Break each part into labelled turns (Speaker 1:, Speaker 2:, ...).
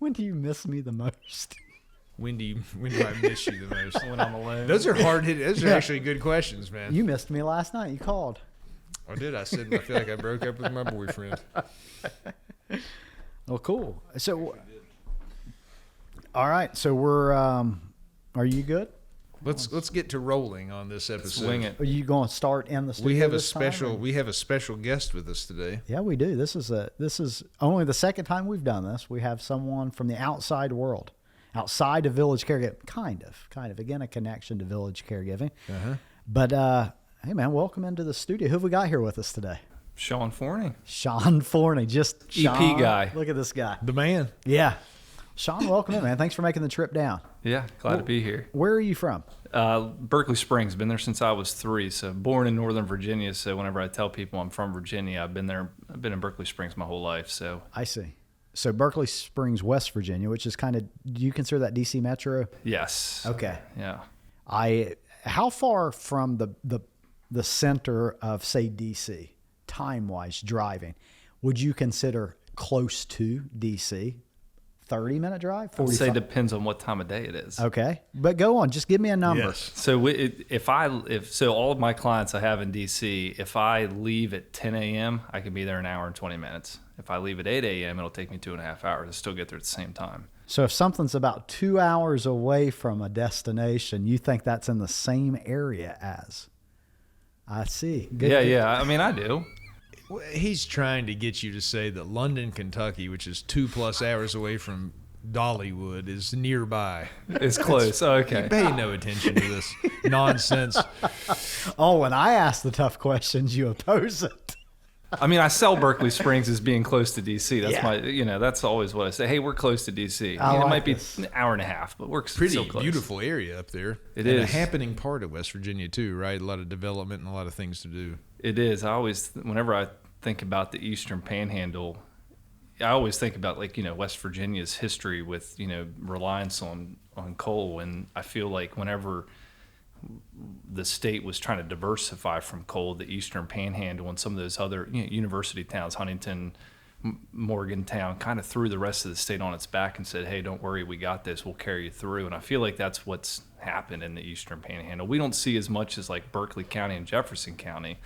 Speaker 1: When do you miss me the most?
Speaker 2: When do I miss you the most?
Speaker 3: When I'm alone.
Speaker 2: Those are hard hit. Those are actually good questions, man.
Speaker 1: You missed me last night. You called.
Speaker 2: I did. I said I feel like I broke up with my boyfriend.
Speaker 1: Well, cool. So, all right. So we're. Are you good?
Speaker 2: Let's get to rolling on this episode.
Speaker 3: Swing it.
Speaker 1: Are you going to start in the studio?
Speaker 2: We have a
Speaker 1: this time,
Speaker 2: special.
Speaker 1: or-
Speaker 2: We have a special guest with us today.
Speaker 1: Yeah, we do. This is only the second time we've done this. We have someone from the outside world, outside of village caregiving, kind of. Again, a connection to village caregiving. But hey, man, welcome into the studio. Who have we got here with us today?
Speaker 3: Sean Forney.
Speaker 1: Sean Forney, just
Speaker 3: EP
Speaker 1: Sean.
Speaker 3: guy.
Speaker 1: Look at this guy.
Speaker 2: The man.
Speaker 1: Yeah, Sean, welcome in, man. Thanks for making the trip down.
Speaker 3: Yeah, glad to be here.
Speaker 1: Where are you from?
Speaker 3: Berkeley Springs. Been there since I was 3. So born in Northern Virginia. So whenever I tell people I'm from Virginia, I've been there. I've been in Berkeley Springs my whole life. So
Speaker 1: I see. So Berkeley Springs, West Virginia, which is kind of. Do you consider that DC metro?
Speaker 3: yes.
Speaker 1: Okay.
Speaker 3: Yeah.
Speaker 1: How far from the center of, say, DC, time-wise, driving, would you consider close to DC? 30-minute drive?
Speaker 3: I'd say
Speaker 1: 45?
Speaker 3: depends on what time of day it is.
Speaker 1: Okay. But go on. Just give me a number.
Speaker 2: Yes.
Speaker 3: So if all of my clients I have in DC, if I leave at 10 a.m., I can be there an hour and 20 minutes. If I leave at 8 a.m., it'll take me 2.5 hours to still get there at the same time.
Speaker 1: So if something's about 2 hours away from a destination, you think that's in the same area as? I see. Good.
Speaker 3: Yeah. I mean, I do.
Speaker 2: Well, he's trying to get you to say that London, Kentucky, which is 2+ hours away from Dollywood, is nearby.
Speaker 3: It's close. Okay.
Speaker 2: Pay no attention to this nonsense.
Speaker 1: Oh, when I ask the tough questions, you oppose it.
Speaker 3: I mean, I sell Berkeley Springs as being close to DC. That's
Speaker 1: Yeah.
Speaker 3: that's always what I say. Hey, we're close to DC.
Speaker 1: I
Speaker 3: It
Speaker 1: like
Speaker 3: might be
Speaker 1: this.
Speaker 3: an hour and a half, but we're
Speaker 2: Pretty
Speaker 3: still close.
Speaker 2: beautiful area up there.
Speaker 3: It
Speaker 2: and a
Speaker 3: is.
Speaker 2: happening part of West Virginia too, right? A lot of development and a lot of things to do.
Speaker 3: It is. Whenever I think about the Eastern Panhandle, I always think about West Virginia's history with reliance on coal, and I feel like whenever the state was trying to diversify from coal, the Eastern Panhandle and some of those other university towns, Huntington, Morgantown, kind of threw the rest of the state on its back and said, hey, don't worry, we got this, we'll carry you through. And I feel like that's what's happened in the Eastern Panhandle. We don't see as much as like Berkeley County and Jefferson County,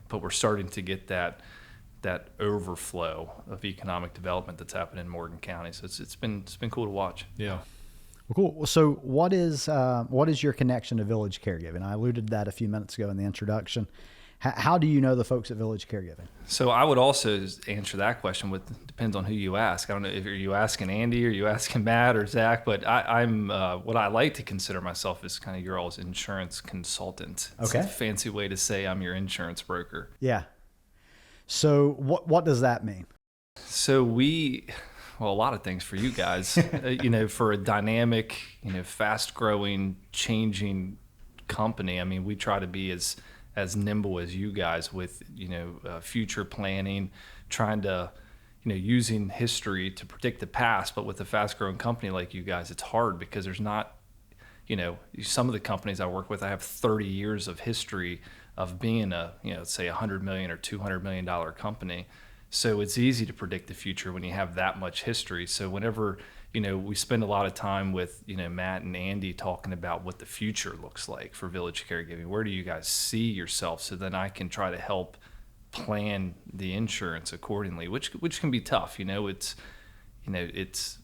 Speaker 3: but we're starting to get that overflow of economic development that's happened in Morgan County. So it's been cool to watch.
Speaker 2: Yeah.
Speaker 1: Well, cool. So what is your connection to Village Caregiving? I alluded to that a few minutes ago in the introduction. How do you know the folks at Village Caregiving?
Speaker 3: So I would also answer that question with depends on who you ask. I don't know if you asking Andy or you asking Matt or Zach, but I'm what I like to consider myself is kind of your all's insurance consultant. It's
Speaker 1: Okay.
Speaker 3: a fancy way to say I'm your insurance broker.
Speaker 1: Yeah. So what does that mean?
Speaker 3: So a lot of things for you guys, for a dynamic, fast growing, changing company. I mean, we try to be as nimble as you guys with, future planning, trying to, using history to predict the past. But with a fast growing company like you guys, it's hard because there's not, some of the companies I work with, I have 30 years of history of being a, say $100 million or $200 million company. So it's easy to predict the future when you have that much history. So whenever, we spend a lot of time with, Matt and Andy talking about what the future looks like for Village Caregiving. Where do you guys see yourself? So then I can try to help plan the insurance accordingly, which can be tough. It's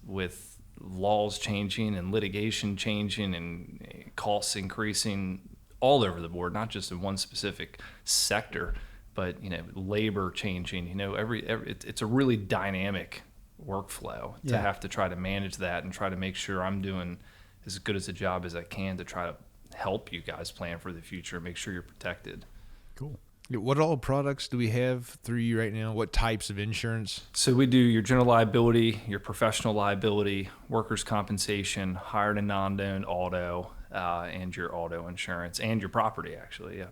Speaker 3: with laws changing and litigation changing and costs increasing all over the board, not just in one specific sector, but labor changing. It's a really dynamic workflow to have to try to manage that and try to make sure I'm doing as good as a job as I can to try to help you guys plan for the future and make sure you're protected.
Speaker 1: Cool.
Speaker 2: What all products do we have through you right now? What types of insurance?
Speaker 3: So we do your general liability, your professional liability, workers' compensation, hired and non-owned auto, and your auto insurance, and your property, actually, yeah.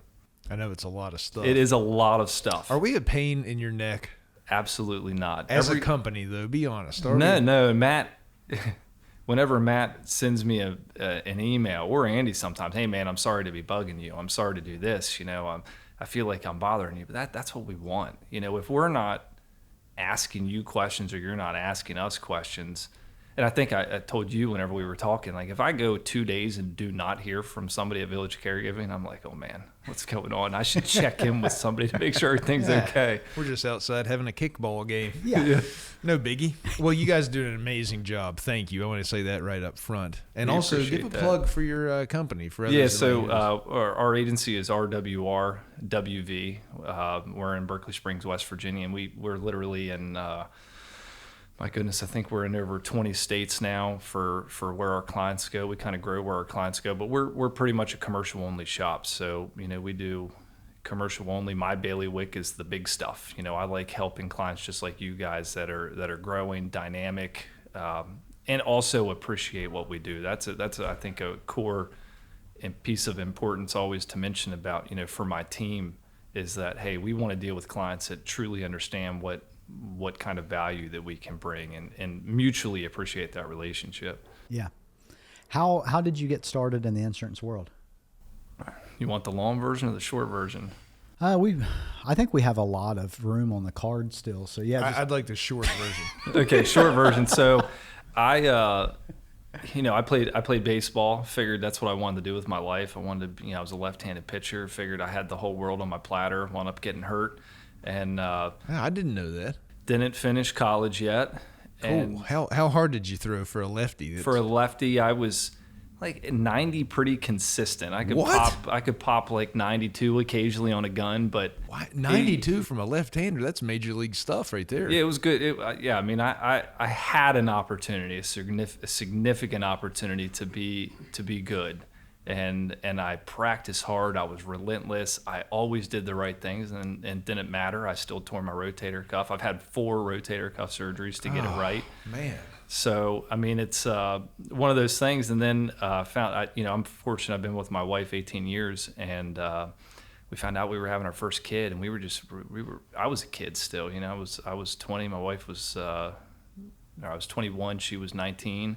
Speaker 2: I know it's a lot of stuff.
Speaker 3: It is a lot of stuff.
Speaker 2: Are we a pain in your neck?
Speaker 3: Absolutely not.
Speaker 2: As a company, though, be honest.
Speaker 3: No. Matt, whenever Matt sends me an email, or Andy sometimes, hey, man, I'm sorry to be bugging you. I'm sorry to do this. I feel like I'm bothering you. But that's what we want. If we're not asking you questions or you're not asking us questions, and I think I told you whenever we were talking, like if I go 2 days and do not hear from somebody at Village Caregiving, I'm like, oh man, what's going on? I should check in with somebody to make sure everything's okay.
Speaker 2: We're just outside having a kickball game.
Speaker 1: Yeah.
Speaker 2: No biggie. Well, you guys do an amazing job. Thank you. I want to say that right up front. And
Speaker 3: We
Speaker 2: also give a
Speaker 3: appreciate that.
Speaker 2: plug for your company. For others
Speaker 3: Yeah,
Speaker 2: that
Speaker 3: so
Speaker 2: might hear this.
Speaker 3: our agency is RWRWV. We're in Berkeley Springs, West Virginia, and we're literally in, my goodness, I think we're in over 20 states now for where our clients go. We kind of grow where our clients go, but we're pretty much a commercial only shop. So, we do commercial only. My bailiwick is the big stuff. I like helping clients just like you guys that are growing, dynamic, and also appreciate what we do. That's I think a core and piece of importance always to mention about, for my team is that, hey, we want to deal with clients that truly understand what kind of value that we can bring and mutually appreciate that relationship.
Speaker 1: Yeah. How did you get started in the insurance world?
Speaker 3: You want the long version or the short version?
Speaker 1: I think we have a lot of room on the card still. So yeah,
Speaker 2: I'd like the short version.
Speaker 3: Okay, short version. So I played baseball, figured that's what I wanted to do with my life. I wanted to, I was a left-handed pitcher, figured I had the whole world on my platter, wound up getting hurt, and
Speaker 2: I didn't know that.
Speaker 3: didn't finish college yet.
Speaker 2: Cool.
Speaker 3: And
Speaker 2: How hard did you throw for a lefty?
Speaker 3: for a lefty, I was like 90 pretty consistent. I could pop like 92 occasionally on a gun, but
Speaker 2: 92 from a left-hander, that's major league stuff right there.
Speaker 3: yeah, it was good. I had an opportunity, a significant opportunity to be good, and I practiced hard. I was relentless. I always did the right things, and didn't matter. I still tore my rotator cuff. I've had 4 rotator cuff surgeries to get it right.
Speaker 2: Man.
Speaker 3: So, it's one of those things. And then I'm fortunate. I've been with my wife 18 years, and we found out we were having our first kid, and I was a kid still. I was 20. My wife was, I was 21. She was 19.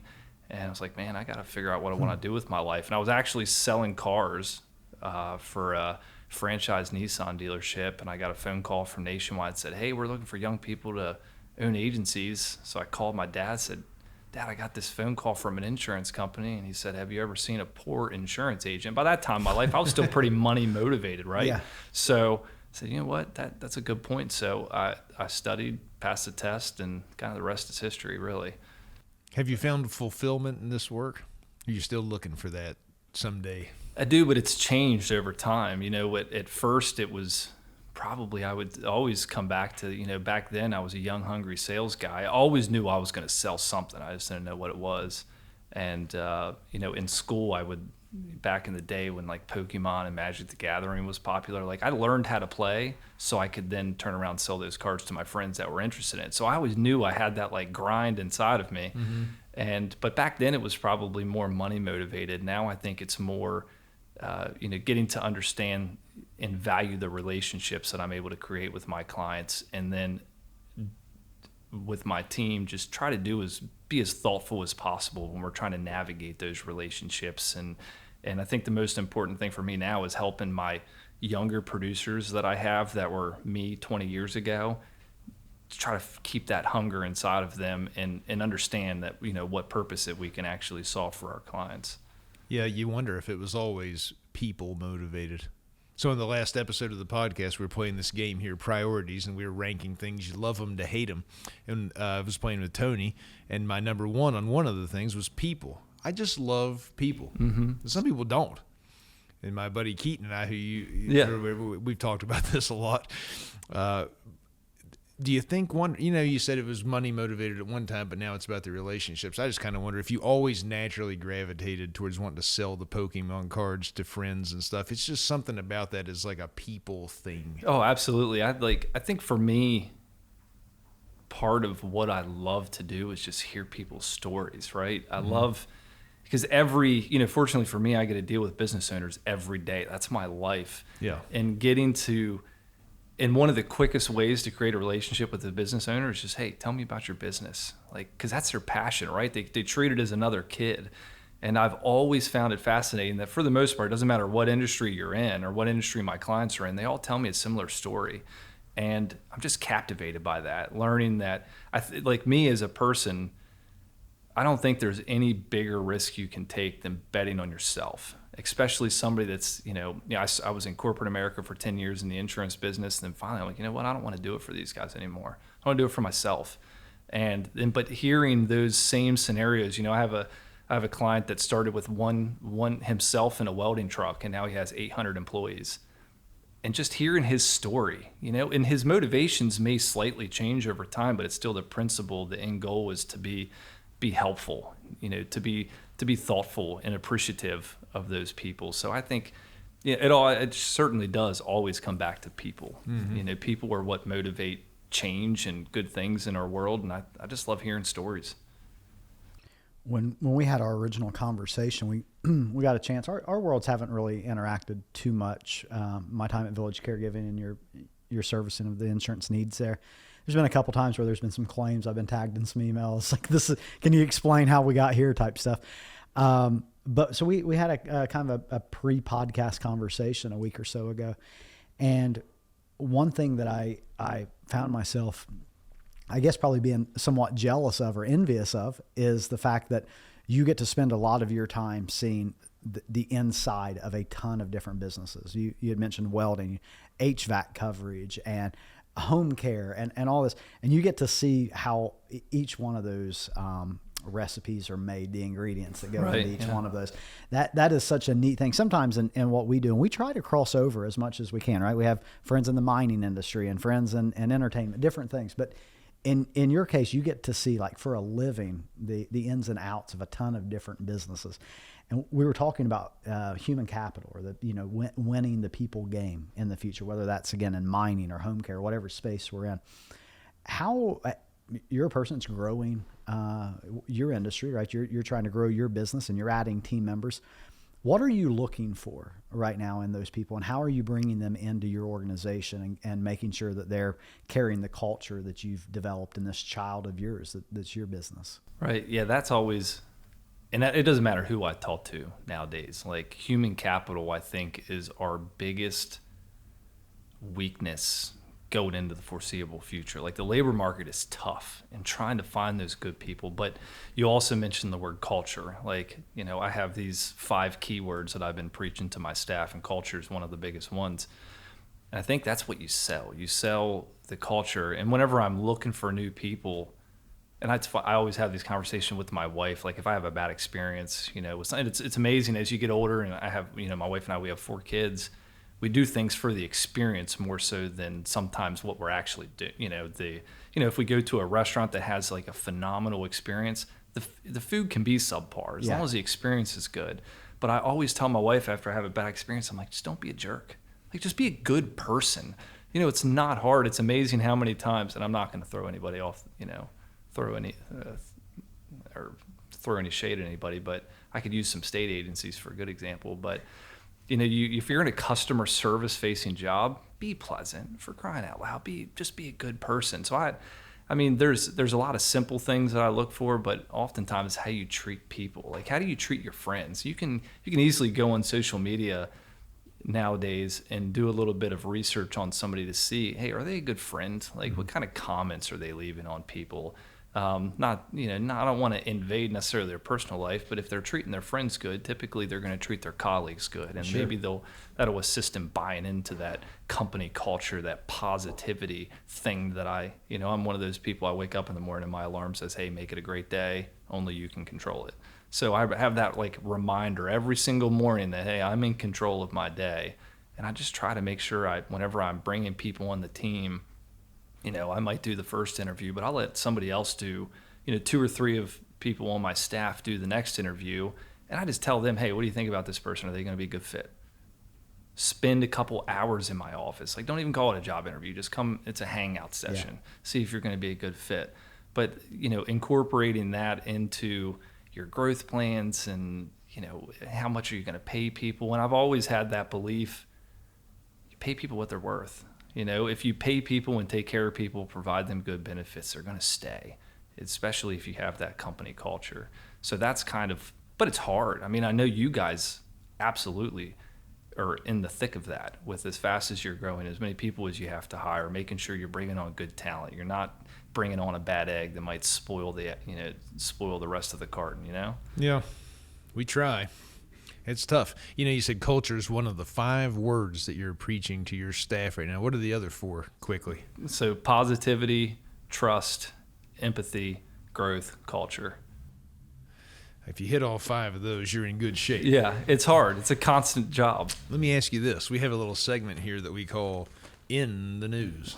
Speaker 3: And I was like, man, I got to figure out what I want to do with my life. And I was actually selling cars for a franchise Nissan dealership, and I got a phone call from Nationwide that said, hey, we're looking for young people to own agencies. So I called my dad, said, Dad, I got this phone call from an insurance company. And he said, have you ever seen a poor insurance agent? By that time in my life, I was still pretty money motivated, right?
Speaker 1: Yeah.
Speaker 3: So I said, you know what, that's a good point. So I studied, passed the test, and kind of the rest is history, really.
Speaker 2: Have you found fulfillment in this work? Are you still looking for that someday?
Speaker 3: I do, but it's changed over time. At first it was probably, I would always come back to, back then I was a young, hungry sales guy. I always knew I was going to sell something. I just didn't know what it was. And, in school back in the day when like Pokemon and Magic the Gathering was popular, like I learned how to play so I could then turn around and sell those cards to my friends that were interested in it. So I always knew I had that like grind inside of me. Mm-hmm. But back then it was probably more money motivated. Now I think it's more, getting to understand and value the relationships that I'm able to create with my clients. And then with my team, just try to be as thoughtful as possible when we're trying to navigate those relationships. And I think the most important thing for me now is helping my younger producers that I have that were me 20 years ago, to try to keep that hunger inside of them and understand that, what purpose that we can actually solve for our clients.
Speaker 2: Yeah, you wonder if it was always people motivated. So in the last episode of the podcast, we were playing this game here, Priorities, and we were ranking things. You love them to hate them. And I was playing with Tony, and my number one on one of the things was people. I just love people. Mm-hmm. Some people don't. And my buddy Keaton and I, we've talked about this a lot. Do you think you said it was money motivated at one time, but now it's about the relationships. I just kind of wonder if you always naturally gravitated towards wanting to sell the Pokemon cards to friends and stuff. It's just something about that is like a people thing.
Speaker 3: Oh, absolutely. I think for me, part of what I love to do is just hear people's stories, right? I love, because fortunately for me, I get to deal with business owners every day. That's my life. Yeah. And one of the quickest ways to create a relationship with a business owner is just, hey, tell me about your business. Because that's their passion, right? They treat it as another kid. And I've always found it fascinating that for the most part, it doesn't matter what industry you're in or what industry my clients are in, they all tell me a similar story. And I'm just captivated by that, learning that, like me as a person, I don't think there's any bigger risk you can take than betting on yourself, especially somebody that's, I was in corporate America for 10 years in the insurance business. And then finally I'm like, you know what? I don't want to do it for these guys anymore. I want to do it for myself. But hearing those same scenarios, I have a client that started with one himself in a welding truck, and now he has 800 employees. And just hearing his story, and his motivations may slightly change over time, but it's still the principle. The end goal is to be helpful, to be thoughtful and appreciative of those people. So I think it certainly does always come back to people. Mm-hmm. People are what motivate change and good things in our world, and I just love hearing stories.
Speaker 1: When we had our original conversation, we got a chance. Our worlds haven't really interacted too much. My time at Village Caregiving and your servicing of the insurance needs there. There's been a couple times where there's been some claims. I've been tagged in some emails like this. Can you explain how we got here? Type stuff. But so we had a kind of a pre-podcast conversation a week or so ago, and one thing that I found myself, I guess, probably being somewhat jealous of or envious of is the fact that you get to spend a lot of your time seeing the inside of a ton of different businesses. You had mentioned welding, HVAC coverage, and home care, and all this. And you get to see how each one of those recipes are made, the ingredients that go into each one of those. That is such a neat thing. Sometimes in what we do, and we try to cross over as much as we can, right? We have friends in the mining industry and friends in entertainment, different things. But in your case, you get to see, like, for a living, the ins and outs of a ton of different businesses. And we were talking about human capital, or winning the people game in the future, whether that's, again, in mining or home care, whatever space we're in. How you're a person that's growing your industry, right? You're trying to grow your business, and you're adding team members. What are you looking for right now in those people, and how are you bringing them into your organization and making sure that they're carrying the culture that you've developed in this child of yours that's your business?
Speaker 3: Right. Yeah, that's always, and it doesn't matter who I talk to nowadays. Like, human capital, I think, is our biggest weakness going into the foreseeable future. Like, the labor market is tough and trying to find those good people. But you also mentioned the word culture. Like, I have these 5 keywords that I've been preaching to my staff, and culture is one of the biggest ones. And I think that's what you sell. You sell the culture. And whenever I'm looking for new people, and I always have these conversations with my wife. Like, if I have a bad experience, it's amazing as you get older, and I have, my wife and I, we have 4 kids. We do things for the experience more so than sometimes what we're actually doing. If we go to a restaurant that has, like, a phenomenal experience, the food can be subpar as long as the experience is good. But I always tell my wife after I have a bad experience, I'm like, just don't be a jerk. Like, just be a good person. It's not hard. It's amazing how many times, and I'm not going to throw anybody off, throw any shade at anybody, but I could use some state agencies for a good example. But if you're in a customer service facing job, be pleasant, for crying out loud. Just be a good person. So I mean, there's a lot of simple things that I look for, but oftentimes how you treat people. Like, how do you treat your friends? You can easily go on social media nowadays and do a little bit of research on somebody to see, hey, are they a good friend? Like, what kind of comments are they leaving on people? I don't want to invade necessarily their personal life, but if they're treating their friends good, typically they're going to treat their colleagues good, and maybe that'll assist in buying into that company culture, that positivity thing that I'm one of those people. I wake up in the morning and my alarm says, hey, make it a great day. Only you can control it. So I have that, like, reminder every single morning that, hey, I'm in control of my day, and I just try to make sure whenever I'm bringing people on the team, I might do the first interview, but I'll let somebody else do, 2 or 3 of people on my staff do the next interview. And I just tell them, hey, what do you think about this person? Are they going to be a good fit? Spend a couple hours in my office. Like, don't even call it a job interview. Just come. It's a hangout session. See if you're going to be a good fit. But, incorporating that into your growth plans and, how much are you going to pay people? And I've always had that belief, you pay people what they're worth. If you pay people and take care of people, provide them good benefits, they're going to stay, especially if you have that company culture. So that's but it's hard. I mean, I know you guys absolutely are in the thick of that with as fast as you're growing, as many people as you have to hire, making sure you're bringing on good talent. You're not bringing on a bad egg that might spoil the rest of the carton,
Speaker 2: Yeah, we try. It's tough. You said culture is one of the 5 words that you're preaching to your staff right now. What are the other 4 quickly?
Speaker 3: So positivity, trust, empathy, growth, culture.
Speaker 2: If you hit all 5 of those, you're in good shape.
Speaker 3: Yeah, it's hard. It's a constant job.
Speaker 2: Let me ask you this. We have a little segment here that we call In the News.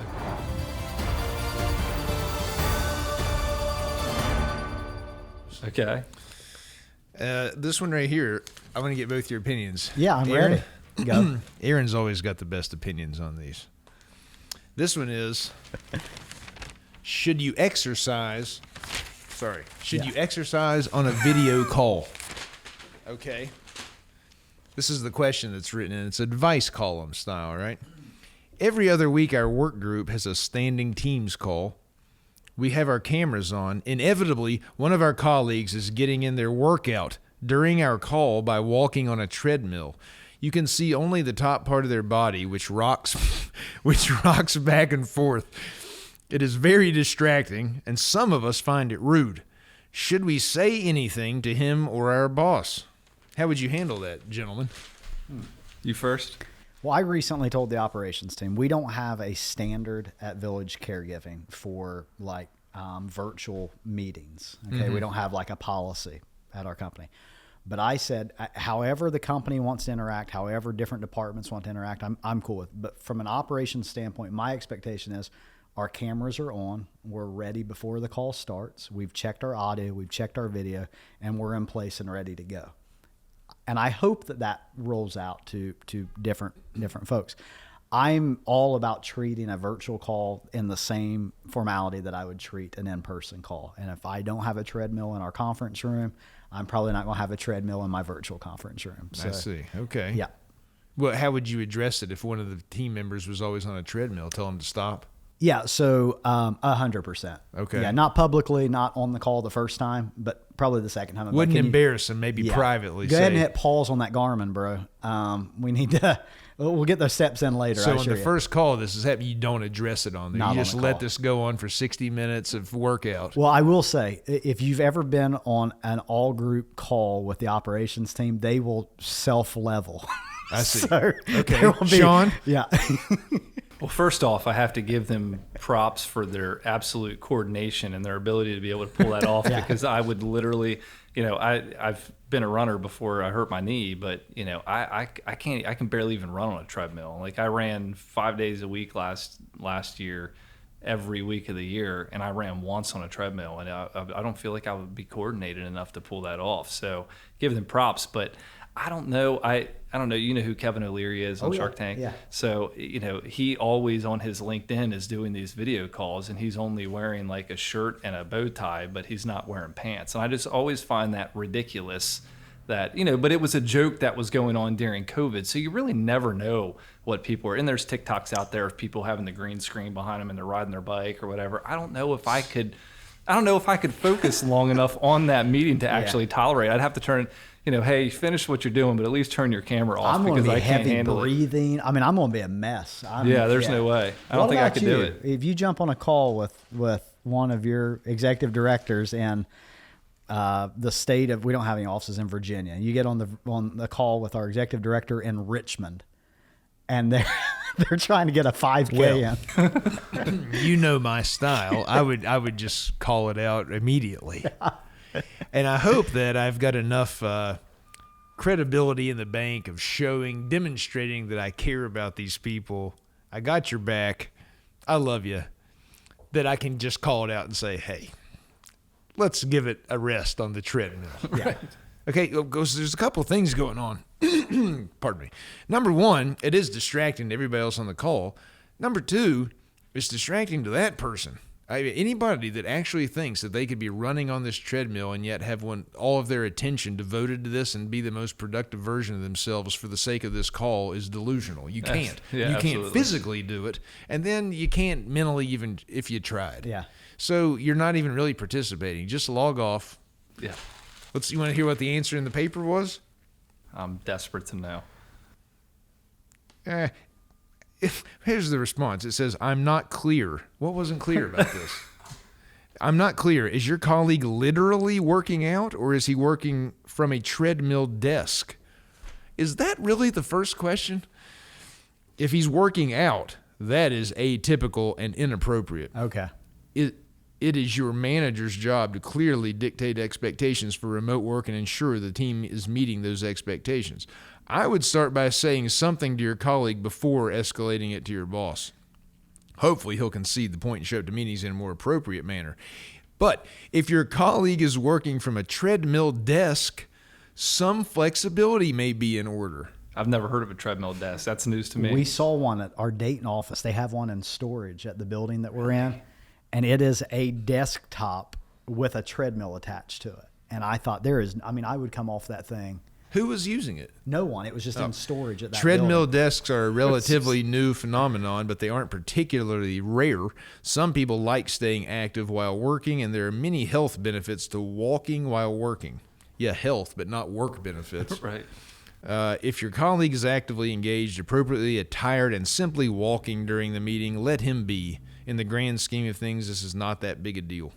Speaker 3: Okay.
Speaker 2: This one right here, I want to get both your opinions.
Speaker 1: Yeah, I'm
Speaker 2: Aaron?
Speaker 1: ready. Go.
Speaker 2: Aaron's always got the best opinions on these. This one is, should you exercise on a video call? Okay. This is the question that's written in. It's advice column style, right? Every other week, our work group has a standing Teams call. We have our cameras on. Inevitably, one of our colleagues is getting in their workout during our call by walking on a treadmill. You can see only the top part of their body, which rocks back and forth. It is very distracting, and some of us find it rude. Should we say anything to him or our boss? How would you handle that, gentlemen?
Speaker 3: You first?
Speaker 1: Well, I recently told the operations team we don't have a standard at Village Caregiving for virtual meetings. Okay, we don't have like a policy at our company. But I said, however the company wants to interact, however different departments want to interact, I'm cool with. But from an operations standpoint, my expectation is our cameras are on. We're ready before the call starts. We've checked our audio, we've checked our video, and we're in place and ready to go. And I hope that rolls out to different folks. I'm all about treating a virtual call in the same formality that I would treat an in-person call. And if I don't have a treadmill in our conference room, I'm probably not going to have a treadmill in my virtual conference room. So,
Speaker 2: I see. Okay.
Speaker 1: Yeah.
Speaker 2: Well, how would you address it if one of the team members was always on a treadmill? Tell them to stop?
Speaker 1: Yeah, so 100%.
Speaker 2: Okay.
Speaker 1: Yeah, not publicly, not on the call the first time, but probably the second time.
Speaker 2: Wouldn't embarrass them, maybe privately.
Speaker 1: Go ahead and hit pause on that Garmin, bro. We need to, we'll get those steps in later.
Speaker 2: So on the first call this is happening, you don't address it on there. You just let this go on for 60 minutes of workout.
Speaker 1: Well, I will say, if you've ever been on an all-group call with the operations team, they will self-level.
Speaker 2: I see.
Speaker 1: So
Speaker 2: okay, Sean?
Speaker 1: Yeah.
Speaker 3: Well, first off, I have to give them props for their absolute coordination and their ability to be able to pull that off because I would literally, I've been a runner before I hurt my knee, but I can barely even run on a treadmill. Like I ran 5 days a week last year, every week of the year, and I ran once on a treadmill, and I don't feel like I would be coordinated enough to pull that off. So give them props, but I don't know. I don't know. You know who Kevin O'Leary is on Shark Tank?
Speaker 1: Yeah.
Speaker 3: So, he always on his LinkedIn is doing these video calls, and he's only wearing like a shirt and a bow tie, but he's not wearing pants. And I just always find that ridiculous that, but it was a joke that was going on during COVID. So you really never know what people are. And there's TikToks out there of people having the green screen behind them and they're riding their bike or whatever. I don't know if I could focus long enough on that meeting to actually tolerate. I'd have to turn, hey, finish what you're doing, but at least turn your camera off because I can't handle
Speaker 1: breathing. I mean, I'm going to be a mess.
Speaker 3: There's no way. I don't think I could do it.
Speaker 1: If you jump on a call with one of your executive directors in the state of, we don't have any offices in Virginia. You get on the call with our executive director in Richmond, and they're trying to get a 5K in.
Speaker 2: You know my style. I would just call it out immediately. And I hope that I've got enough credibility in the bank of demonstrating that I care about these people. I got your back. I love you. That I can just call it out and say, hey, let's give it a rest on the treadmill.
Speaker 1: Right.
Speaker 2: Okay, there's a couple of things going on. Pardon me. Number one, it is distracting to everybody else on the call. Number two, it's distracting to that person. Anybody that actually thinks that they could be running on this treadmill and yet have all of their attention devoted to this and be the most productive version of themselves for the sake of this call is delusional. You can't. You can't physically do it, and then you can't mentally even if you tried.
Speaker 1: Yeah.
Speaker 2: So you're not even really participating. Just log off.
Speaker 3: Yeah.
Speaker 2: You want to hear what the answer in the paper was?
Speaker 3: I'm desperate to know.
Speaker 2: Here's the response. It says, I'm not clear. What wasn't clear about this? I'm not clear. Is your colleague literally working out, or is he working from a treadmill desk? Is that really the first question? If he's working out, that is atypical and inappropriate.
Speaker 1: Okay.
Speaker 2: It is your manager's job to clearly dictate expectations for remote work and ensure the team is meeting those expectations. I would start by saying something to your colleague before escalating it to your boss. Hopefully he'll concede the point and show up to meetings in a more appropriate manner. But if your colleague is working from a treadmill desk, some flexibility may be in order.
Speaker 3: I've never heard of a treadmill desk. That's news to me.
Speaker 1: We saw one at our Dayton office. They have one in storage at the building that we're in, and it is a desktop with a treadmill attached to it. And I thought I would come off that thing.
Speaker 2: Who was using it?
Speaker 1: No one. It was just in storage at that
Speaker 2: Treadmill
Speaker 1: building.
Speaker 2: desks are a relatively new phenomenon, but they aren't particularly rare. Some people like staying active while working, and there are many health benefits to walking while working. Yeah, health, but not work benefits.
Speaker 3: Right.
Speaker 2: If your colleague is actively engaged, appropriately attired, and simply walking during the meeting, let him be. In the grand scheme of things, this is not that big a deal.